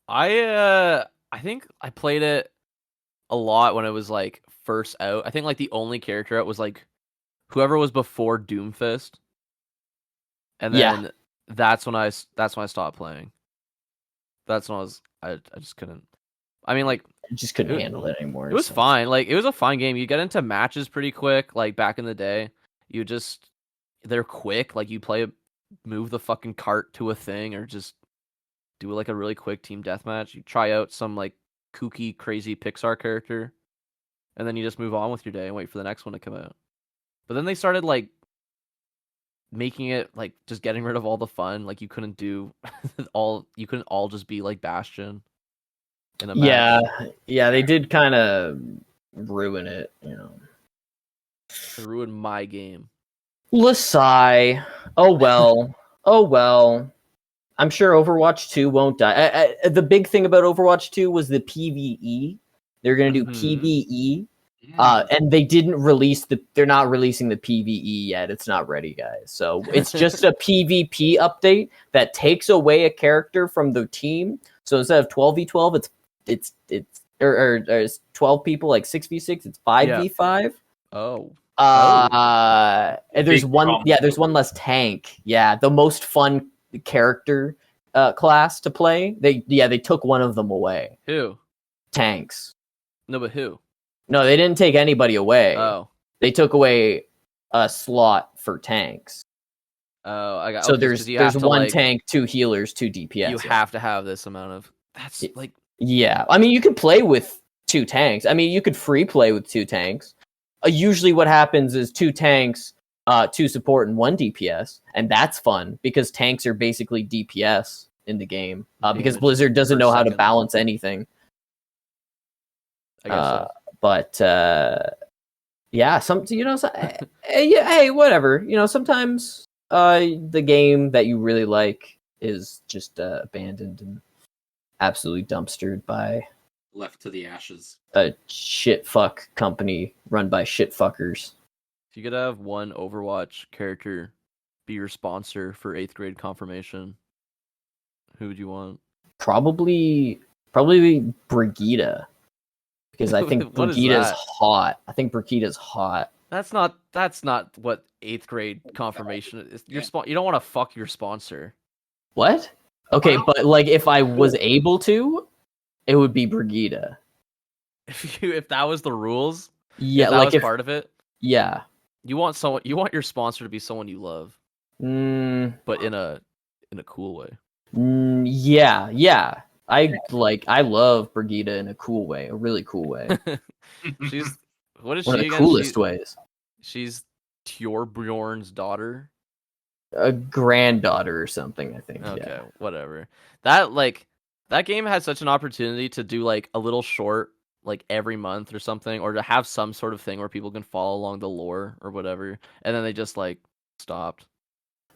I think I played it a lot when it was like first out. I think like the only character out was like whoever was before Doomfist. And then that's when I stopped playing. That's when I just couldn't. I mean, like, I just couldn't handle it anymore. It was fine. Like, it was a fine game. You get into matches pretty quick. Like back in the day, they're quick. Like you move the fucking cart to a thing, or just do like a really quick team deathmatch. You try out some like kooky, crazy Pixar character, and then you just move on with your day and wait for the next one to come out. But then they started like making it like just getting rid of all the fun. Like you couldn't do you couldn't all just be like Bastion in a match. Yeah, they did kind of ruin it, you know. It ruined my game. Lasai. Oh well. I'm sure Overwatch 2 won't die. The big thing about Overwatch 2 was the PvE. They're going to do PvE. And they didn't release they're not releasing the PvE yet. It's not ready, guys. So it's just a PvP update that takes away a character from the team. So instead of 12v12, it's 12 people, like 6v6, it's 5v5. Oh. And there's one less tank. Yeah, the most fun character class to play. They took one of them away. Who? Tanks. No, but who? No, they didn't take anybody away. Oh. They took away a slot for tanks. Oh, I got. So okay, there's one tank, 2 healers, 2 DPS. You have to have this amount of. That's like. Yeah, I mean you could play with 2 tanks. I mean you could free play with 2 tanks. Usually what happens is 2 tanks, 2 support, and 1 DPS, and that's fun because tanks are basically DPS in the game. Because Blizzard doesn't know how to balance anything. I guess so. But yeah, hey, whatever. You know, sometimes the game that you really like is just abandoned and absolutely dumpstered by left to the ashes. A shit fuck company run by shit fuckers. If you could have one Overwatch character be your sponsor for 8th grade confirmation, who would you want? Probably Brigitte. Because I think Brigitte is hot. Brigitta's hot. That's not what 8th grade confirmation is. You don't want to fuck your sponsor. What? Okay, but like if I was able to, it would be Brigitte. If that was the rules? Yeah, if that was part of it? Yeah. You want your sponsor to be someone you love, but in a cool way. Yeah. I love Brigitte in a cool way, a really cool way. She's what is One of she the again? coolest ways. She's Torbjorn's daughter. A granddaughter or something, I think. Okay, Yeah. whatever. That game had such an opportunity to do like a little short like every month or something, or to have some sort of thing where people can follow along the lore or whatever, and then they just like stopped.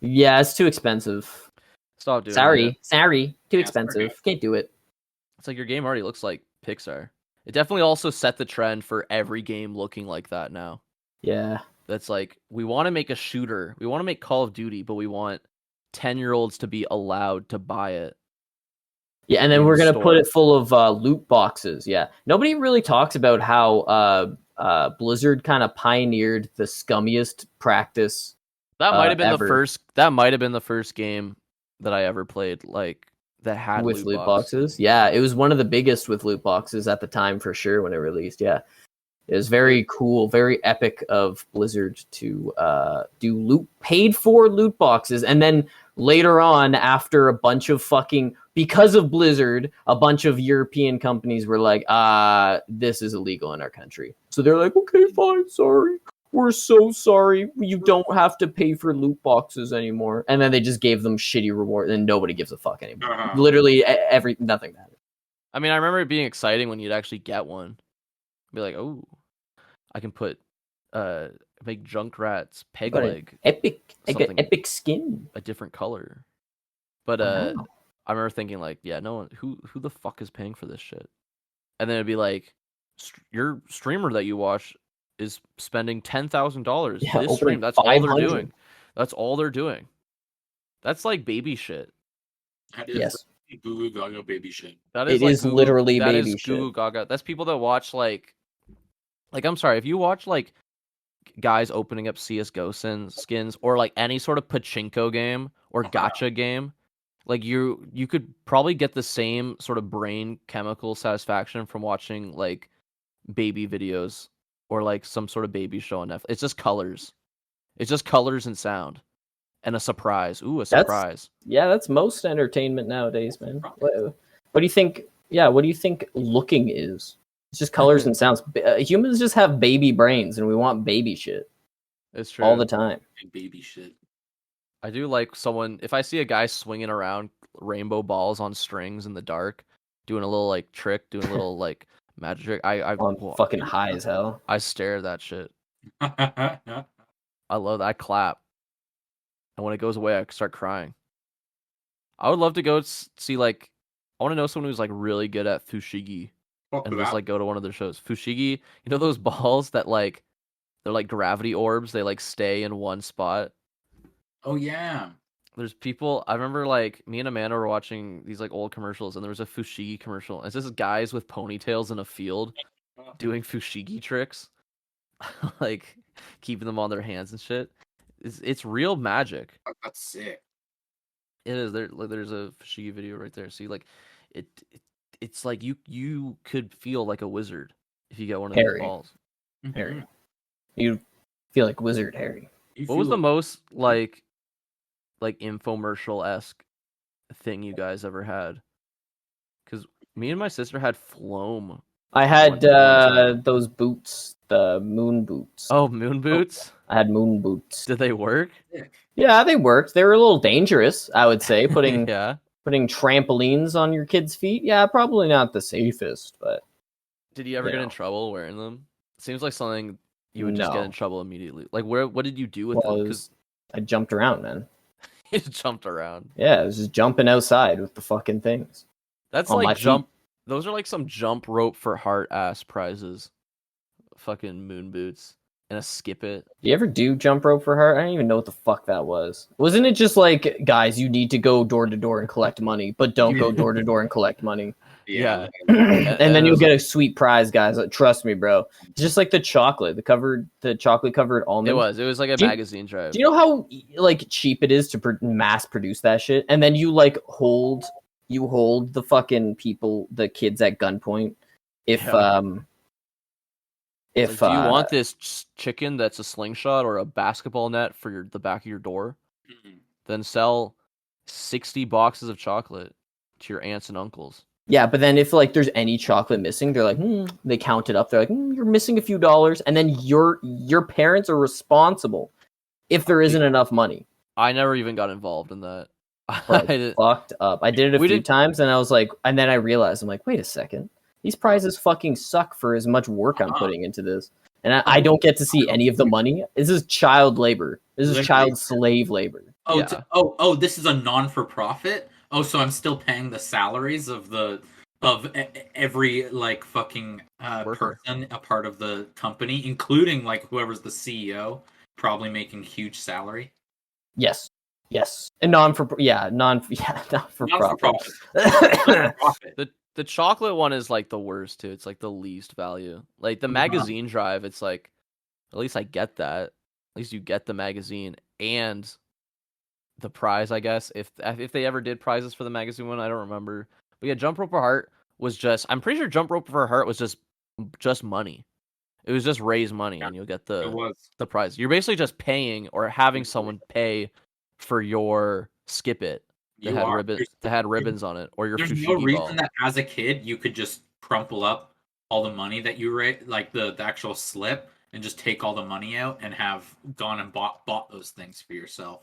Yeah, it's too expensive. Stop doing it. Sorry, too Yeah, expensive. sorry. Can't do it. It's like your game already looks like Pixar. It definitely also set the trend for every game looking like that now. Yeah. That's like, we want to make a shooter. We want to make Call of Duty, but we want 10-year-olds to be allowed to buy it. Yeah, and then in we're gonna store. put it full of loot boxes. Yeah, nobody really talks about how Blizzard kind of pioneered the scummiest practice. That might have been ever. the first. That might have been the first game that I ever played, like that had With loot box. boxes. Yeah, it was one of the biggest with loot boxes at the time for sure when it released. Yeah, it was very cool, very epic of Blizzard to do paid for loot boxes, and then later on, after a bunch of because of Blizzard, a bunch of European companies were like, this is illegal in our country. So they're like, okay, fine, sorry. We're so sorry. You don't have to pay for loot boxes anymore. And then they just gave them shitty reward, and nobody gives a fuck anymore. Literally, nothing matters. I mean, I remember it being exciting when you'd actually get one. Be like, oh, I can put make Junkrat's peg Got leg I got something- epic skin. a different color. But Wow. I remember thinking like, yeah, no one who the fuck is paying for this shit? And then it'd be like, your streamer that you watch is spending $10,000 Yeah, this opening stream. That's all they're 500. doing. That's all they're doing. That's like baby shit. That is Yes. Goo Goo Gaga baby shit. That It like is literally that baby is Goo Goo shit. Gaga. That's people that watch like I'm sorry, if you watch like guys opening up CS:GO skins or like any sort of pachinko game or gacha game, like you could probably get the same sort of brain chemical satisfaction from watching like baby videos or like some sort of baby show on Netflix. It's just colors. It's just colors and sound. And a surprise. Ooh, a surprise. Yeah, that's most entertainment nowadays, man. What do you think? Yeah, what do you think looking is? It's just colors and sounds. Humans just have baby brains, and we want baby shit It's true. all the time. Baby shit. I do like if I see a guy swinging around rainbow balls on strings in the dark, doing a little like trick, doing a little like magic trick, I'm fucking high as hell. I stare at that shit. I love that. I clap. And when it goes away, I start crying. I would love to go see like, I want to know someone who's like really good at fushigi and just like go to one of their shows. Fushigi, you know those balls that like, they're like gravity orbs. They like stay in one spot. Oh yeah. There's people, I remember like me and Amanda were watching these like old commercials and there was a fushigi commercial. And it's just guys with ponytails in a field doing fushigi tricks. Like keeping them on their hands and shit. It's real magic. That's sick. It is. There's a fushigi video right there. See, like it's like you could feel like a wizard if you get one of Harry. these balls. Harry. You feel like Wizard Harry. What was the most like infomercial-esque thing you guys ever had? Because me and my sister had Floam. I had One time. those boots, the moon boots. Oh, moon boots? I had moon boots. Did they work? Yeah, they worked. They were a little dangerous, I would say, putting Yeah. putting trampolines on your kids' feet. Yeah, probably not the safest, but Did you ever get in trouble wearing them? Seems like something you would just get in trouble immediately. Like, what did you do with them? Because I jumped around, man. you jumped around. Yeah, I was just jumping outside with the fucking things. That's On my like feet. jump. Those are like some jump rope for heart ass prizes. Fucking moon boots and a skip it. Do you ever do jump rope for heart? I don't even know what the fuck that was. Wasn't it just like, guys, you need to go door to door and collect money, but don't go door to door and collect money? Yeah. And then you'll get a sweet prize, guys. Like, trust me, bro. It's just like the chocolate covered almond. It was like a magazine drive. Do you know how like cheap it is to mass produce that shit? And then you like hold the fucking the kids at gunpoint If do you want this chicken that's a slingshot or a basketball net for the back of your door? Mhm. Then sell 60 boxes of chocolate to your aunts and uncles. yeah, but then if like there's any chocolate missing, they're like, they count it up. They're like, you're missing a few dollars, and then your parents are responsible if there isn't enough money. I never even got involved in that. Fucked up. I did it a few times, and I was like, and then I realized, I'm like, wait a second, these prizes fucking suck for as much work I'm putting into this, and I don't get to see any of the money. This is child labor. This is child slave labor. Oh, Yeah. This is a non-for-profit. Oh, so I'm still paying the salaries of every like fucking person a part of the company, including like whoever's the CEO, probably making huge salary. Yes. And non for Non-for-profit. The chocolate one is like the worst too. It's like the least value. Like the magazine drive, it's like at least I get that. At least you get the magazine and the prize, I guess. If they ever did prizes for the magazine one, I don't remember. But yeah, Jump Rope for Heart was just, I'm pretty sure Jump Rope for Heart was just money. It was just raise money and you'll get the prize. You're basically just paying or having someone pay for your skip it that had ribbons on it, or your There's fushigi no reason ball. that as a kid you could just crumple up all the money that you like the actual slip and just take all the money out and have gone and bought those things for yourself.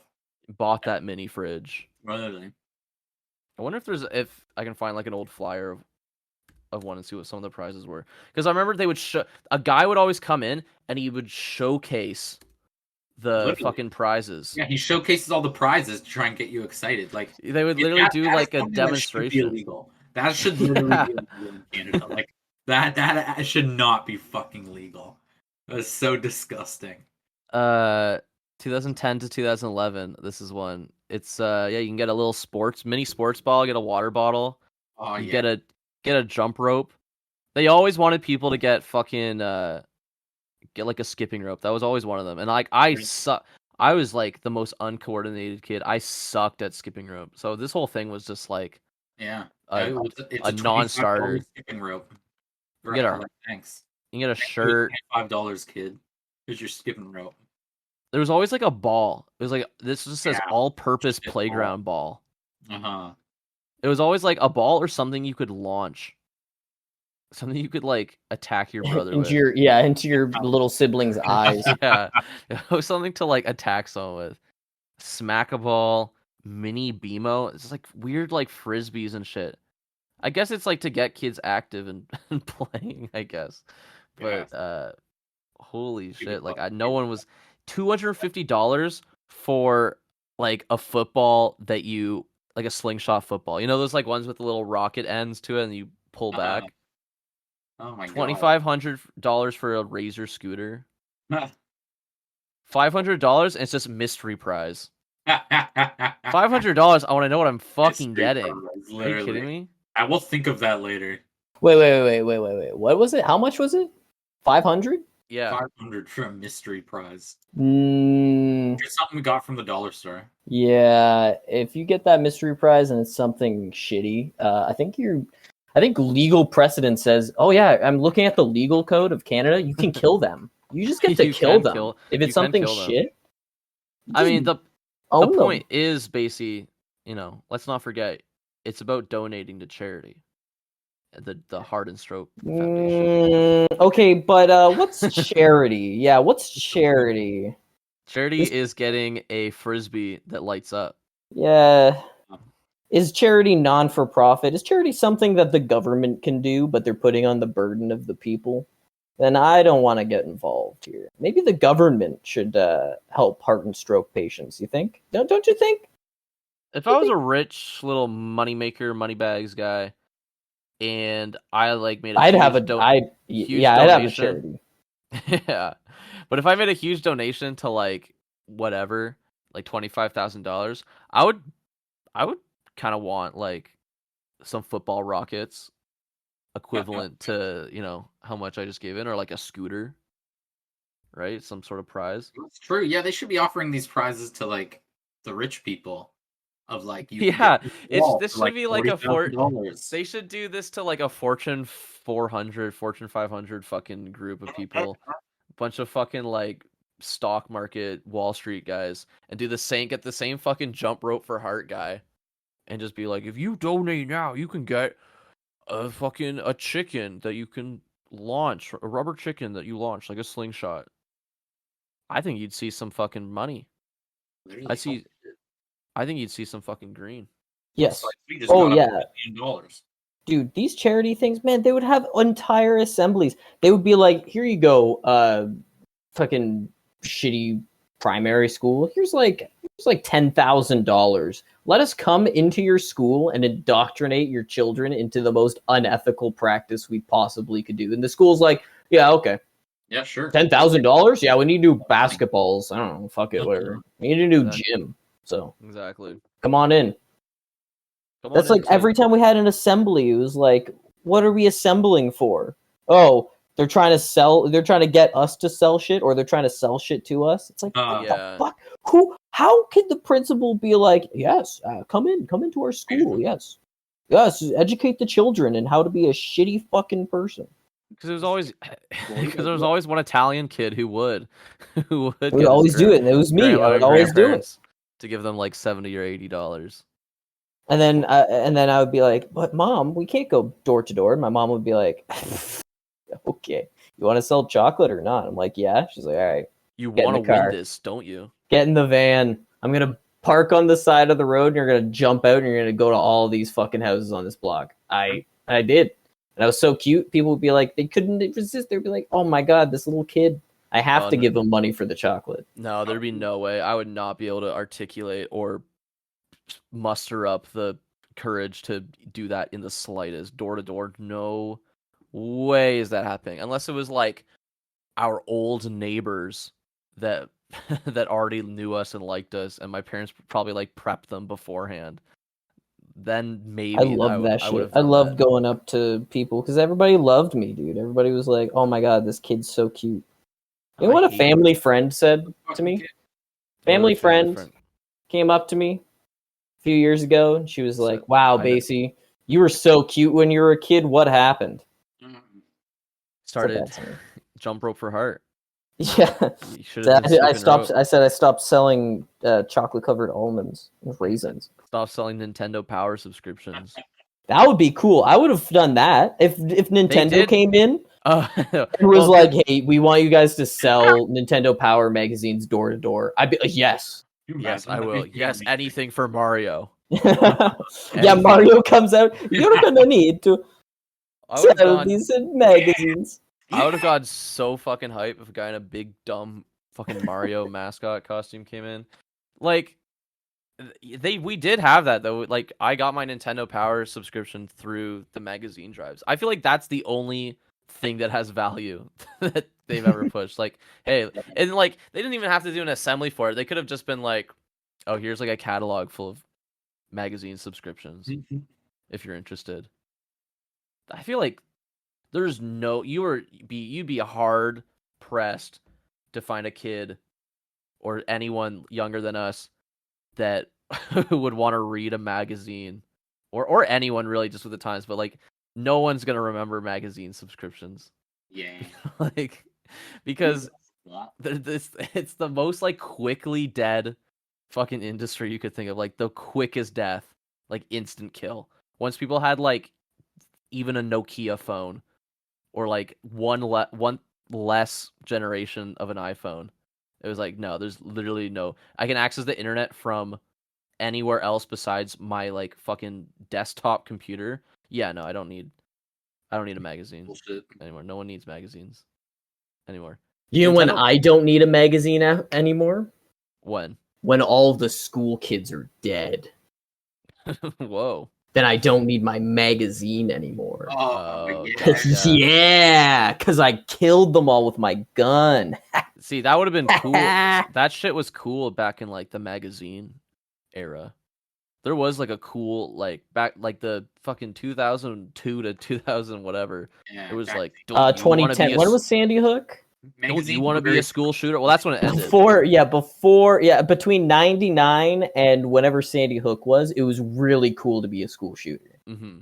Bought that mini fridge. Really? I wonder if I can find like an old flyer of one and see what some of the prizes were. Because I remember they would a guy would always come in and he would showcase the fucking prizes. Yeah, he showcases all the prizes to try and get you excited. Like they would literally do like a demonstration. That should literally be illegal in Canada. Like that should not be fucking legal. That's so disgusting. 2010 to 2011. This is one. It's you can get a little mini sports ball, get a water bottle. Oh, you get a jump rope. They always wanted people to get fucking get like a skipping rope. That was always one of them. And like I was like the most uncoordinated kid. I sucked at skipping rope. So this whole thing was just like it's a non-starter. Skipping rope. You get thanks. You get a shirt. $5, kid. Here's your skipping rope. There was always like a ball. It was like this just says all-purpose playground ball. It was always like a ball or something you could launch. Something you could like attack your brother with. Into your little sibling's eyes. Yeah. It was something to like attack someone with. Smack a ball, mini BMO. It's like weird like frisbees and shit. I guess it's like to get kids active and playing, I guess. But holy shit, like no one was $250 for like a football that you like a slingshot football. You know those like ones with the little rocket ends to it and you pull back? Oh my god. $2,500 for a Razor scooter. $500 and it's just mystery prize. $500, I want to know what I'm fucking getting. Are you kidding me? I will think of that later. Wait. What was it? How much was it? 500? Yeah. 500 for a mystery prize. It's something we got from the dollar store. Yeah, if you get that mystery prize and it's something shitty, I think legal precedent says, oh yeah, I'm looking at the legal code of Canada, you can kill them. You just get to kill them. If it's something shit. I mean, the point is basically, let's not forget, it's about donating to charity. The Heart and Stroke Foundation. Okay, but what's charity? Yeah, what's charity? Charity is getting a frisbee that lights up. Yeah. Is charity non-for-profit? Is charity something that the government can do, but they're putting on the burden of the people? Then I don't want to get involved here. Maybe the government should help heart and stroke patients. You think? Don't you think? If I was a rich little moneymaker, moneybags guy, and I like made I'd have a charity. Yeah, but if I made a huge donation to like whatever, like $25,000, I would kind of want like some football rockets equivalent to how much I just gave in, or like a scooter, right? Some sort of prize. That's true. Yeah, they should be offering these prizes to like the rich people. of like you Yeah, can get this for should like be like a $40,000. they should do this to like a Fortune 400, Fortune 500 fucking group of people, bunch of fucking like stock market Wall Street guys, and do the same, get the same fucking jump rope for heart guy, and just be like, if you donate now, you can get a chicken that you can launch, a rubber chicken that you launch like a slingshot. I think you'd see some fucking money. Literally, I think you'd see some fucking green. Yes. we just Oh got yeah. $1 million. Dude, these charity things, man, they would have entire assemblies. They would be like, here you go, fucking shitty primary school. Here's like $10,000. Let us come into your school and indoctrinate your children into the most unethical practice we possibly could do. And the school's like, yeah, okay. Yeah, sure. $10,000? Yeah, we need to do basketballs. I don't know, fuck it, whatever. We need to do gym. So Exactly. come on in. That's like every time we had an assembly, it was like, what are we assembling for? Oh, they're trying to get us to sell shit, or they're trying to sell shit to us. It's like, what the fuck? How could the principal be like, yes, come into our school, yes, educate the children in how to be a shitty fucking person. Because there was always one Italian kid who would always do it, and it was me. I would always do it to give them like $70 or $80. And then I would be like, but Mom, we can't go door to door. My mom would be like, okay, you want to sell chocolate or not? I'm like, yeah. She's like, all right. You want to win this, don't you? Get in the van. I'm going to park on the side of the road, and you're going to jump out, and you're going to go to all these fucking houses on this block. I did. And I was so cute. People would be like, they couldn't resist. They'd be like, oh my God, this little kid. I have to give him money for the chocolate. No, there'd be no way. I would not be able to articulate or muster up the courage to do that in the slightest. Door to door, no way is that happening. Unless it was like our old neighbors that that already knew us and liked us, and my parents probably like prepped them beforehand. Then maybe I love that shit. I loved going up to people because everybody loved me, dude. Everybody was like, "Oh my God, this kid's so cute." You know what a family friend said to me? Family friend came up to me a few years ago, and she was like, "Wow, Basie, you were so cute when you were a kid. What happened?" Started jump rope for heart. Yeah, I stopped. I said I stopped selling chocolate covered almonds and raisins. Stop selling Nintendo Power subscriptions. That would be cool. I would have done that if Nintendo came in and was like, "Hey, we want you guys to sell Nintendo Power magazines door to door." I'd be like, "Yes, yes, I will. Yes, anything for Mario." Yeah, Mario comes out. You're gonna need to sell these magazines. I would have gotten so fucking hype if a guy in a big dumb fucking Mario mascot costume came in. Like we did have that though. Like I got my Nintendo Power subscription through the magazine drives. I feel like that's the only thing that has value that they've ever pushed. Like, hey, and like they didn't even have to do an assembly for it. They could have just been like, oh, here's like a catalog full of magazine subscriptions if you're interested. I feel like there's no you'd be hard pressed to find a kid or anyone younger than us that would want to read a magazine or anyone really just with the times, but like no one's gonna remember magazine subscriptions. Yeah. Like because it's the most like quickly dead fucking industry you could think of, like the quickest death, like instant kill. Once people had like even a Nokia phone or like one less generation of an iPhone, it was like, no, there's literally no, I can access the internet from anywhere else besides my like fucking desktop computer. Yeah, no, I don't need a magazine anymore. No one needs magazines anymore. You know when I don't need a magazine anymore? When all of the school kids are dead. Whoa. Then I don't need my magazine anymore. Oh, yeah, because I killed them all with my gun. See, that would have been cool. That shit was cool back in like the magazine era. There was like a cool like back like the fucking 2002 to 2000 whatever. Yeah, it was like 2010. When was Sandy Hook? Don't you want to be a school shooter? Well, that's when it ended. Between 99 and whenever Sandy Hook was, it was really cool to be a school shooter. Mm-hmm.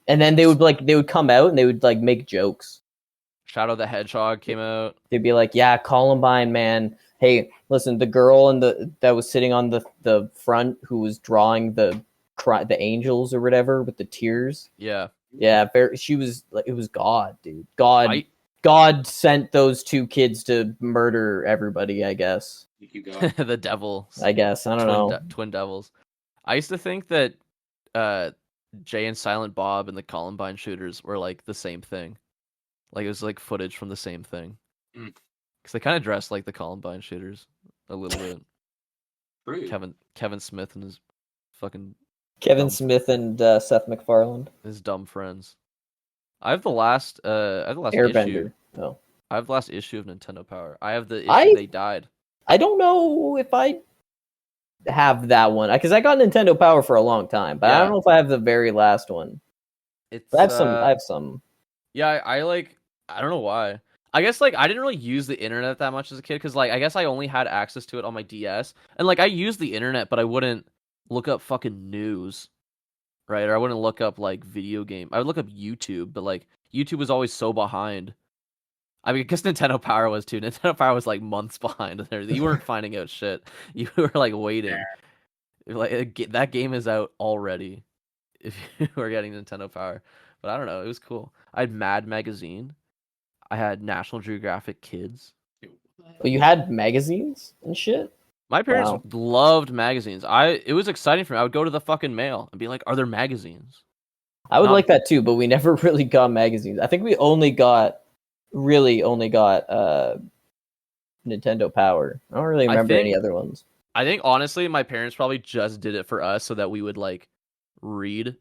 And then they would come out and they would like make jokes. Shadow the Hedgehog came out. They'd be like, "Yeah, Columbine, man. Hey, listen, the girl that was sitting on the front who was drawing the angels or whatever with the tears. Yeah, she was like, it was God, dude. God sent those two kids to murder everybody. I guess. Thank you, God. the devil. I guess I don't know. Twin devils. I used to think that Jay and Silent Bob and the Columbine shooters were like the same thing. Like it was like footage from the same thing. Because they kind of dressed like the Columbine shooters a little bit. True. Kevin Smith and his fucking Smith and Seth MacFarlane. His dumb friends. I have the last Airbender. issue. Oh. I have the last issue of Nintendo Power. I have the issue they died. I don't know if I have that one because I got Nintendo Power for a long time, but I don't know if I have the very last one. I have some. Yeah, I don't know why. I guess like I didn't really use the internet that much as a kid because like I guess I only had access to it on my DS, and like I used the internet, but I wouldn't look up fucking news, right? Or I wouldn't look up like video game. I would look up YouTube, but like YouTube was always so behind. I mean, because Nintendo Power was too. Nintendo Power was like months behind. You weren't finding out shit. You were like waiting. Like that game is out already. If you were getting Nintendo Power, but I don't know. It was cool. I had Mad Magazine. I had National Geographic Kids. Well, you had magazines and shit. My parents loved magazines. It was exciting for me. I would go to the fucking mail and be like, "Are there magazines?" I would like that too, but we never really got magazines. I think we only got Nintendo Power. I don't really remember any other ones. I think honestly, my parents probably just did it for us so that we would like read.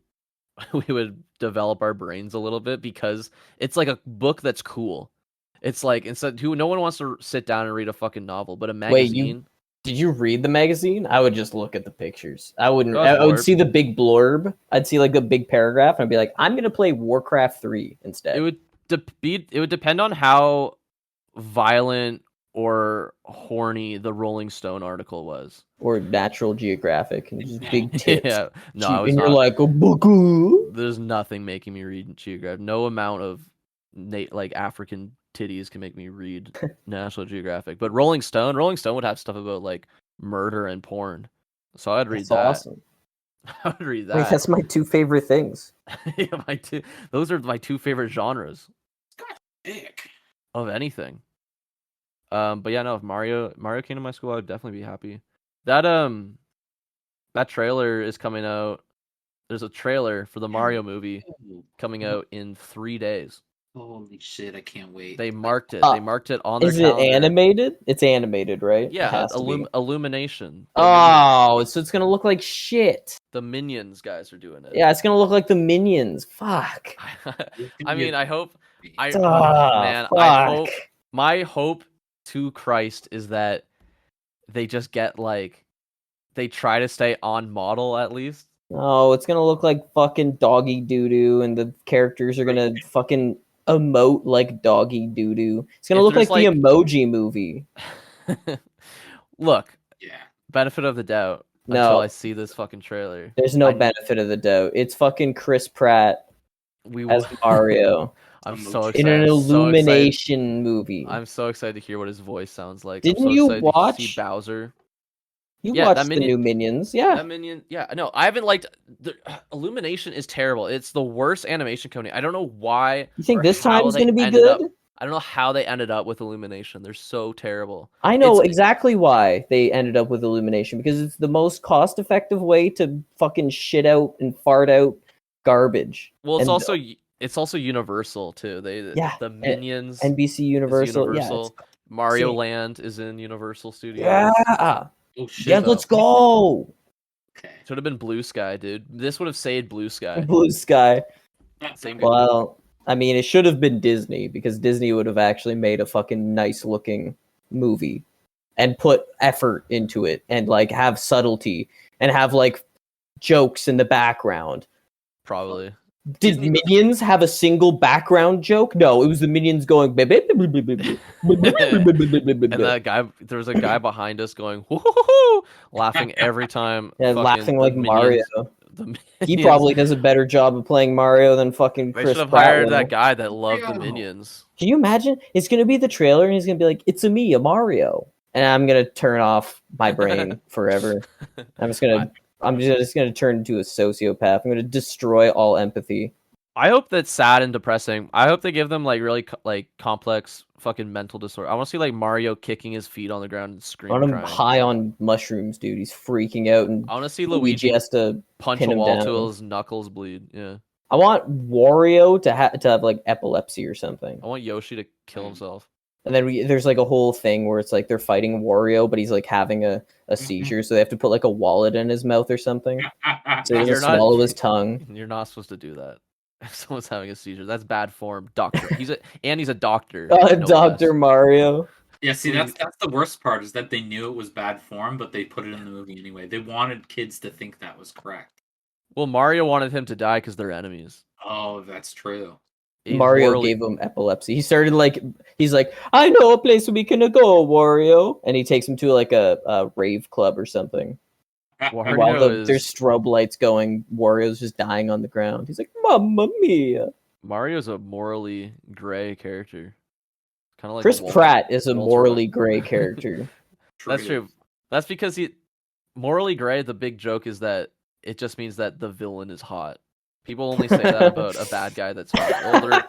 We would develop our brains a little bit because it's like a book that's cool. It's like no one wants to sit down and read a fucking novel, but a magazine. Wait, did you read the magazine? I would just look at the pictures. I wouldn't. I would see the big blurb. I'd see like a big paragraph, and I'd be like, "I'm gonna play Warcraft 3 instead." It would depend on how violent or horny the Rolling Stone article was, or Natural Geographic, and just big tits. Yeah, no, I was and not. You're like a boo. There's nothing making me read Geographic. No amount of like African titties can make me read National Geographic. But Rolling Stone would have stuff about like murder and porn, so I'd read that. Awesome. I would read that. Wait, that's my two favorite things. Yeah, those are my two favorite genres. Dick. Of anything. But yeah, no, if Mario came to my school, I'd definitely be happy. That trailer is coming out. There's a trailer for the Mario movie coming out in 3 days. Holy shit, I can't wait. They marked it. They marked it on their calendar. Is it animated? It's animated, right? Yeah, Illumination. Oh, so it's going to look like shit. The Minions guys are doing it. Yeah, it's going to look like the Minions. Fuck. I mean, I hope fuck. My hope to Christ is that they just get like they try to stay on model at least. Oh, it's gonna look like fucking doggy doo doo, and the characters are gonna fucking emote like doggy doo doo. It's gonna look like the Emoji Movie. Look, yeah. Benefit of the doubt. Until I see this fucking trailer. There's no benefit of the doubt. It's fucking Chris Pratt as Mario. I'm so excited. In an Illumination movie. I'm so excited to hear what his voice sounds like. Didn't you watch to see Bowser? You watched the new Minions, yeah. That Minion, yeah. No, I haven't liked Illumination is terrible. It's the worst animation company. I don't know why. You think this time is going to be good? I don't know how they ended up with Illumination. They're so terrible. I know exactly why they ended up with Illumination, because it's the most cost-effective way to fucking shit out and fart out garbage. Well, it's also Universal too. The Minions, NBC Universal. Yeah, Mario Land is in Universal Studios. Yeah. Oh shit. Yeah, let's go. Okay. Should have been Blue Sky, dude. This would have saved Blue Sky. Blue Sky. Same. Well, I mean, it should have been Disney, because Disney would have actually made a fucking nice looking movie and put effort into it and like have subtlety and have like jokes in the background. Probably. Did Minions have a single background joke? No, it was the Minions going. And that guy, there was a guy behind us going, "Woo-hoo-hoo-hoo," laughing every time. Laughing like Mario. The He probably does a better job of playing Mario than fucking Chris They should have Pratt hired will. that guy that loved the Minions. Can you imagine? It's gonna be the trailer, and he's gonna be like, "It's a Mario," and I'm gonna turn off my brain forever. I'm just gonna turn into a sociopath. I'm gonna destroy all empathy. I hope that's sad and depressing. I hope they give them like really like complex fucking mental disorder. I want to see like Mario kicking his feet on the ground and I screaming. want him high on mushrooms, dude. He's freaking out, and I want to see Luigi has to punch pin a him wall down. till his knuckles bleed. Yeah. I want Wario to have like epilepsy or something. I want Yoshi to kill himself. And then there's like a whole thing where it's like they're fighting Wario, but he's like having a seizure, so they have to put like a wallet in his mouth or something, so he doesn't swallow his tongue. You're not supposed to do that. If someone's having a seizure, that's bad form. Doctor, he's a doctor. Dr. Mario. Yeah, see, that's the worst part is that they knew it was bad form, but they put it in the movie anyway. They wanted kids to think that was correct. Well, Mario wanted him to die because they're enemies. Oh, that's true. Mario gave him epilepsy. He started he's like, I know a place we can go, Wario, and he takes him to like a rave club or something. While there's strobe lights going, Wario's just dying on the ground. He's like, Mamma mia! Mario's a morally gray character. Kind of like Chris Pratt is a morally gray character. That's true. That's because morally gray. The big joke is that it just means that the villain is hot. People only say that about a bad guy that's hot.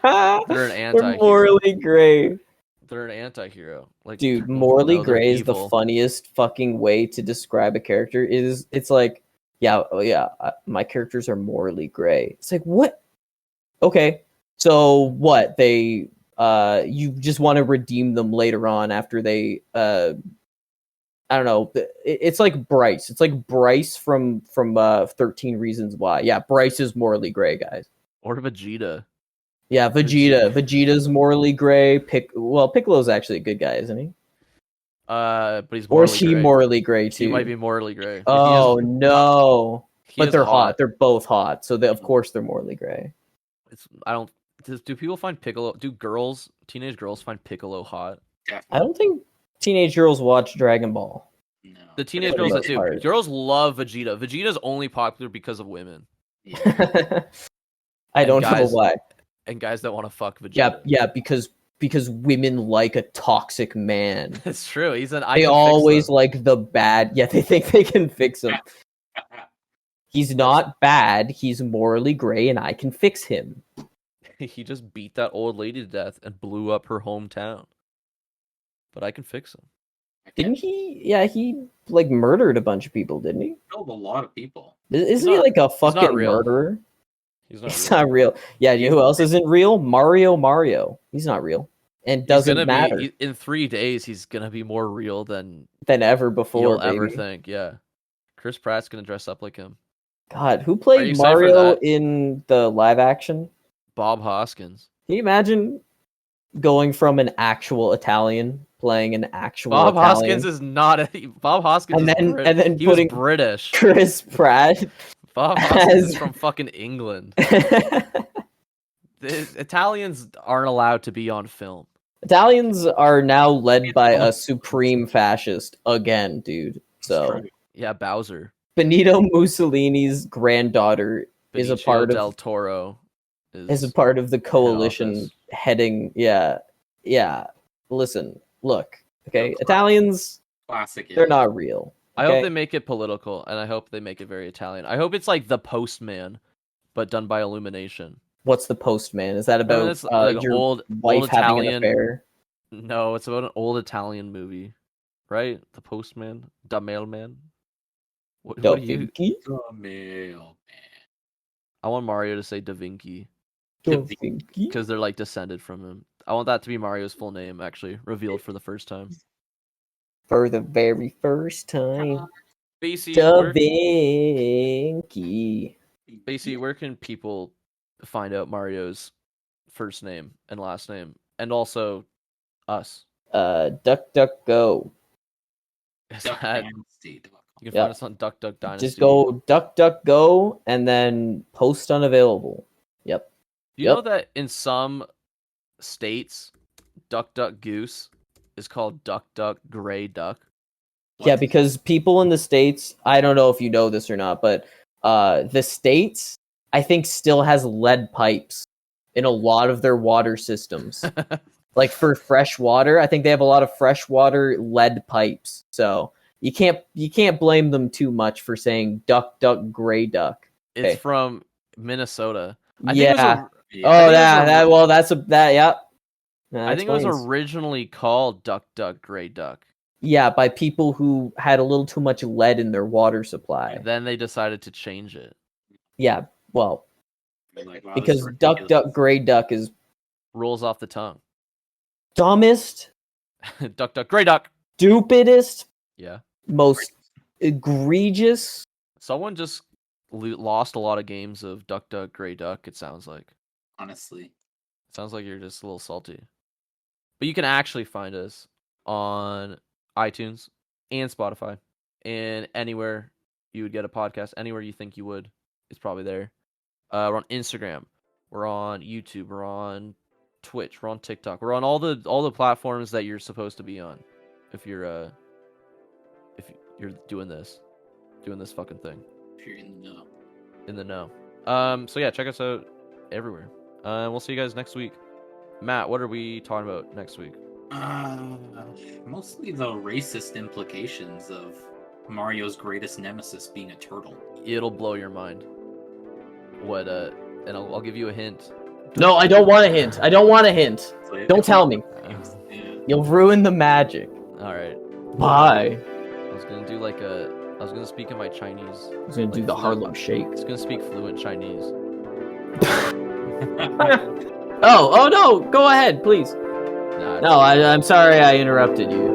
Oh, they're an anti-hero. They're morally gray. They're an anti-hero. Like, dude, morally gray is the funniest fucking way to describe a character. It's like, my characters are morally gray. It's like, what? Okay, so what? They you just want to redeem them later on after they I don't know. It's like Bryce. It's like Bryce from 13 Reasons Why. Yeah, Bryce is morally gray, guys. Or Vegeta. Yeah, Vegeta. Vegeta's morally gray. Piccolo's actually a good guy, isn't he? But he's morally or is he gray. morally gray too? He might be morally gray. Oh no! But they're hot. They're both hot, so of course they're morally gray. Do people find Piccolo? Do teenage girls find Piccolo hot? I don't think teenage girls watch Dragon Ball. No. The teenage girls that do. Girls love Vegeta. Vegeta's only popular because of women. Yeah. I don't know why. And guys that want to fuck Vegeta. Yeah, because women like a toxic man. It's true. They always like the bad. Yeah, they think they can fix him. He's not bad. He's morally gray, and I can fix him. He just beat that old lady to death and blew up her hometown. But I can fix him. Didn't he? Yeah, he like murdered a bunch of people, didn't he? Killed a lot of people. Isn't he like a fucking murderer? He's not real. Yeah, you know who else isn't real? Mario. He's not real. And doesn't matter. In 3 days, he's gonna be more real than ever before. You'll ever think, yeah. Chris Pratt's gonna dress up like him. God, who played Mario in the live action? Bob Hoskins. Can you imagine going from an actual Italian playing an actual Bob Italian? Hoskins is not Bob Hoskins and then he was British. Chris Pratt. Bob Hoskins is from fucking England. The Italians aren't allowed to be on film. Italians are now led by a supreme fascist again, dude. So yeah, Bowser. Benito Mussolini's granddaughter is a part of Del Toro. Is a part of the coalition heading. Yeah. Listen, look. Okay, Italians. Classic. They're not real. I hope they make it political, and I hope they make it very Italian. I hope it's like The Postman, but done by Illumination. What's The Postman? Is that about your old wife having Italian an affair? No, it's about an old Italian movie, right? The Postman, Da Mailman. What do you? Da Mailman. I want Mario to say Da Vinci. Da Vinci? Because they're like descended from him. I want that to be Mario's full name, actually, revealed for the first time. For the very first time. BC, Da Vinci. BC, where can people find out Mario's first name and last name? And also us. DuckDuckGo. You can find us on Duck Duck Dynasty. Just go DuckDuckGo and then post unavailable. Yep. Do you know that in some states, duck, duck, goose is called duck, duck, gray duck? What? Yeah, because people in the States, I don't know if you know this or not, but the States, I think, still has lead pipes in a lot of their water systems. Like for fresh water, I think they have a lot of freshwater lead pipes. So you can't blame them too much for saying duck, duck, gray duck. It's Okay. from Minnesota. I think Yeah. it was a, Yeah. Oh, yeah, That I think it was explains. originally called duck, duck, gray duck. Yeah, by people who had a little too much lead in their water supply. Then they decided to change it. Yeah, well, Like, wow, this because is duck, ridiculous. duck, gray duck is Rolls off the tongue. dumbest, Duck, duck, gray duck. stupidest, Yeah. most egregious. Someone just lost a lot of games of duck, duck, gray duck, it sounds like. Honestly. It sounds like you're just a little salty. But you can actually find us on iTunes and Spotify and anywhere you would get a podcast, anywhere you think you would, it's probably there. We're on Instagram, we're on YouTube, we're on Twitch, we're on TikTok, we're on all the platforms that you're supposed to be on. If you're doing this fucking thing. If you're in the know. In the know. So yeah, check us out everywhere. We'll see you guys next week. Matt, what are we talking about next week? Mostly the racist implications of Mario's greatest nemesis being a turtle. It'll blow your mind. What? And I'll give you a hint. No, I don't want a hint. I don't want a hint. So Don't tell me. Yeah. You'll ruin the magic. All right. Bye. I was gonna do like a. I was gonna speak in my Chinese. I was gonna do the Harlem Shake. I was gonna speak fluent Chinese. Oh no! Go ahead, please. Nah, No, I'm sorry I interrupted you.